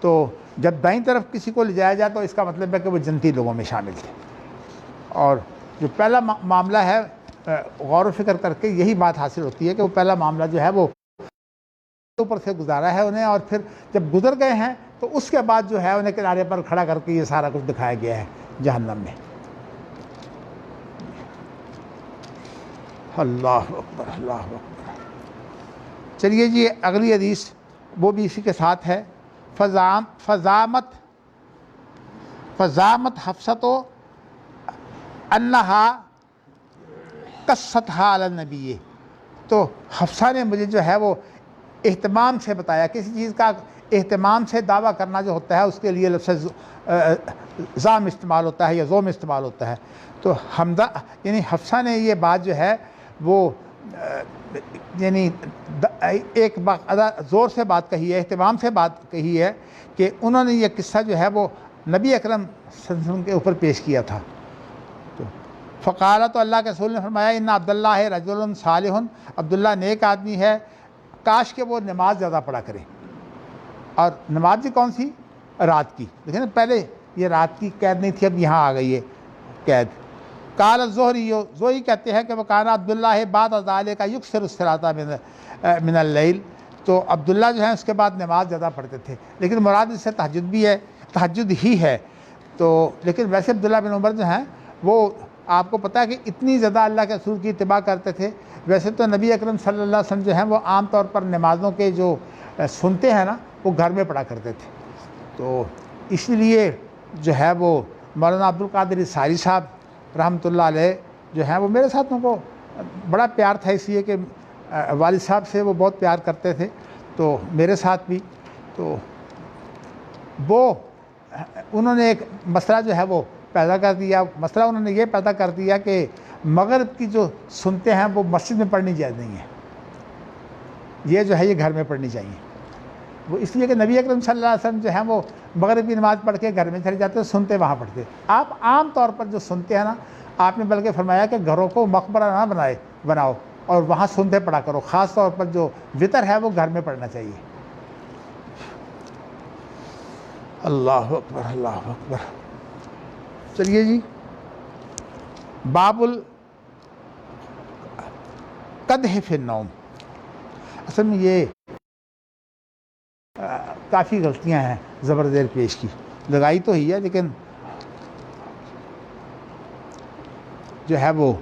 تو جب دائیں طرف کسی کو لے جایا جائے تو اس کا مطلب ہے کہ وہ جنتی لوگوں میں شامل تھے۔ اور جو پہلا معاملہ ہے غور و فکر کر کے یہی بات حاصل ہوتی ہے کہ وہ پہلا معاملہ جو ہے وہ اوپر سے گزارا ہے انہیں، اور پھر جب گزر گئے ہیں تو اس کے بعد جو ہے انہیں کنارے پر کھڑا کر کے یہ سارا کچھ دکھایا گیا ہے جہنم میں۔ اللہ اکبر، اللہ اکبر۔ چلیے جی اگلی حدیث وہ بھی اسی کے ساتھ ہے۔ فزامت حفصۃ انہا قصتھا علی النبی، تو حفصہ نے مجھے جو ہے وہ اہتمام سے بتایا، کسی چیز کا اہتمام سے دعویٰ کرنا جو ہوتا ہے اس کے لیے لفظ زام استعمال ہوتا ہے یا زوم استعمال ہوتا ہے، تو حمزہ یعنی حفصہ نے یہ بات جو ہے وہ یعنی ایک زور سے بات کہی ہے، اہتمام سے بات کہی ہے کہ انہوں نے یہ قصہ جو ہے وہ نبی اکرم صلی اللہ علیہ وسلم کے اوپر پیش کیا تھا۔ تو فقال، تو اللہ کے رسول نے فرمایا ان عبداللہ رجل صالح، عبداللہ نیک آدمی ہے، کاش کہ وہ نماز زیادہ پڑھا کرے۔ اور نماز بھی کون سی؟ رات کی۔ دیکھیں نا، پہلے یہ رات کی قید نہیں تھی، اب یہاں آ گئی ہے قید۔ قال الزہری، زہری کہتے ہیں کہ وکان عبداللہ بعد ذلک یکثر الصلاۃ من اللیل، تو عبداللہ جو ہیں اس کے بعد نماز زیادہ پڑھتے تھے، لیکن مراد اس سے تہجد بھی ہے، تہجد ہی ہے۔ تو لیکن ویسے عبداللہ بن عمر جو ہیں وہ آپ کو پتہ ہے کہ اتنی زیادہ اللہ کے رسول کی اتباع کرتے تھے۔ ویسے تو نبی اکرم صلی اللہ علیہ وسلم جو ہیں وہ عام طور پر نمازوں کے جو سنتے ہیں نا وہ گھر میں پڑھا کرتے تھے، تو اس لیے جو ہے وہ مولانا عبدالقادر انصاری صاحب رحمۃ اللہ علیہ جو ہیں وہ میرے ساتھ ان کو بڑا پیار تھا، اس لیے کہ والد صاحب سے وہ بہت پیار کرتے تھے، تو میرے ساتھ بھی۔ تو وہ انہوں نے ایک مسئلہ جو ہے وہ پیدا کر دیا، مسئلہ انہوں نے یہ پیدا کر دیا کہ مغرب کی جو سنتے ہیں وہ مسجد میں پڑھنی جائز نہیں ہے، یہ جو ہے یہ گھر میں پڑھنی چاہیے۔ وہ اس لیے کہ نبی اکرم صلی اللہ علیہ وسلم جو ہیں وہ مغرب کی نماز پڑھ کے گھر میں چلے جاتے، سنتے وہاں پڑھتے۔ آپ عام طور پر جو سنتے ہیں نا، آپ نے بلکہ فرمایا کہ گھروں کو مقبرہ نہ بناؤ اور وہاں سنتے پڑھا کرو، خاص طور پر جو وطر ہے وہ گھر میں پڑھنا چاہیے۔ اللہ اکبر، اللہ اکبر۔ چلیے جی، باب القدح فی النوم۔ اصل میں یہ کافی غلطیاں ہیں زبردیر پیش کی، لگائی تو ہی ہے لیکن جو ہے وہ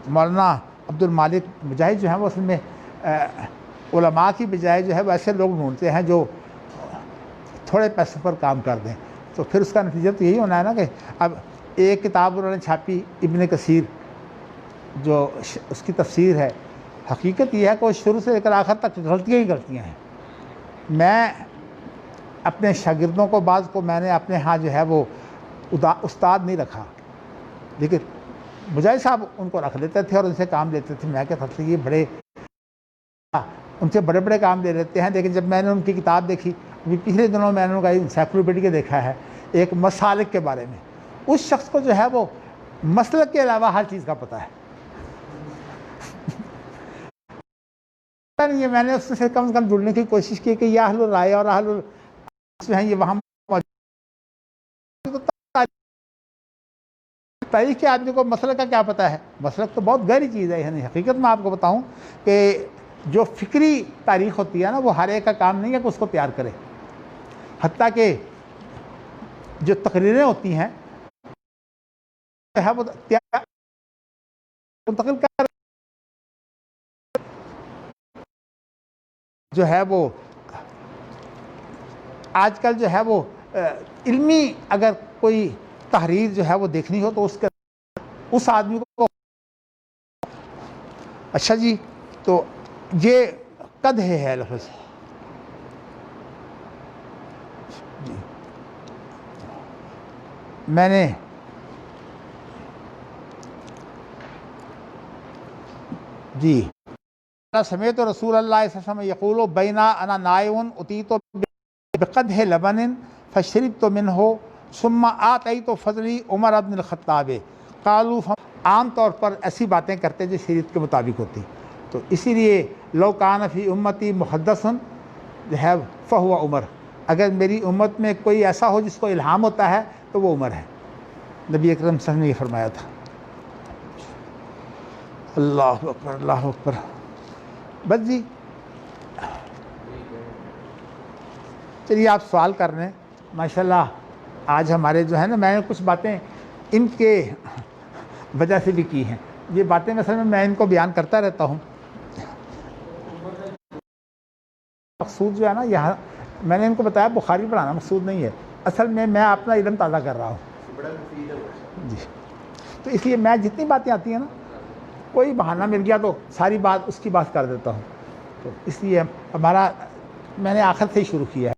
مولانا عبد المالک مجاہد جو ہیں وہ اصل میں علماء کی بجائے جو ہے وہ ایسے لوگ ڈھونڈتے ہیں جو تھوڑے پیسوں پر کام کر دیں، تو پھر اس کا نتیجہ تو یہی ہونا ہے نا کہ اب ایک کتاب انہوں نے چھاپی ابن کثیر جو اس کی تفسیر ہے، حقیقت یہ ہے کہ وہ شروع سے لے کر آخر تک غلطیاں ہی غلطیاں ہیں۔ میں اپنے شاگردوں کو بعض کو میں نے اپنے ہاں جو ہے وہ استاد نہیں رکھا، لیکن مجاہد صاحب ان کو رکھ لیتے تھے اور ان سے کام لیتے تھے۔ میں کہتا تھا یہ بڑے ان سے بڑے بڑے کام لے لیتے ہیں، لیکن جب میں نے ان کی کتاب دیکھی، ابھی پچھلے دنوں میں نے ان کا انسائکلوپیڈیا دیکھا ہے ایک مسالک کے بارے میں، اس شخص کو جو ہے وہ مسلک کے علاوہ ہر چیز کا پتہ ہے۔ یہ میں نے اس سے کم از کم جڑنے کی کوشش کی کہ یہ اہل الرائے اور اہل جو ہیں یہ وہاں تاریخ کے آدمی کو مسلک کا کیا پتہ ہے؟ مسلک تو بہت گہری چیز ہے، یعنی حقیقت میں آپ کو بتاؤں کہ جو فکری تاریخ ہوتی ہے نا وہ ہر ایک کا کام نہیں ہے کہ اس کو تیار کرے، حتیٰ کہ جو تقریریں ہوتی ہیں وہ منتقل کر جو ہے وہ آج کل جو ہے وہ علمی اگر کوئی تحریر جو ہے وہ دیکھنی ہو تو اس آدمی کو اچھا جی، تو یہ قدح ہے لفظ، میں نے جی سمیت رسول اللہ صلی اللہ علیہ وسلم یقول بینا انا نائم اتیت بقدح لبن فشربت منہ ثم آتیت فضلی عمر بن الخطاب قالوا عام طور پر ایسی باتیں کرتے جو شریعت کے مطابق ہوتی، تو اسی لیے لو کان فی امتی محدث جو ہے فہو عمر، اگر میری امت میں کوئی ایسا ہو جس کو الہام ہوتا ہے تو وہ عمر ہے، نبی اکرم صلی اللہ علیہ وسلم نے یہ فرمایا تھا۔ اللہ اکبر اللہ اکبر۔ بس جی چلیے آپ سوال کر رہے ہیں ماشاءاللہ، آج ہمارے جو ہے نا، میں نے کچھ باتیں ان کے وجہ سے بھی کی ہیں، یہ باتیں مثلا میں ان کو بیان کرتا رہتا ہوں۔ مقصود جو ہے نا، یہاں میں نے ان کو بتایا بخاری پڑھانا مقصود نہیں ہے، اصل میں اپنا علم تازہ کر رہا ہوں جی، تو اس لیے میں جتنی باتیں آتی ہیں نا، کوئی بہانہ مل گیا تو ساری بات اس کی بات کر دیتا ہوں، تو اس لیے ہمارا میں نے آخر سے ہی شروع کیا ہے۔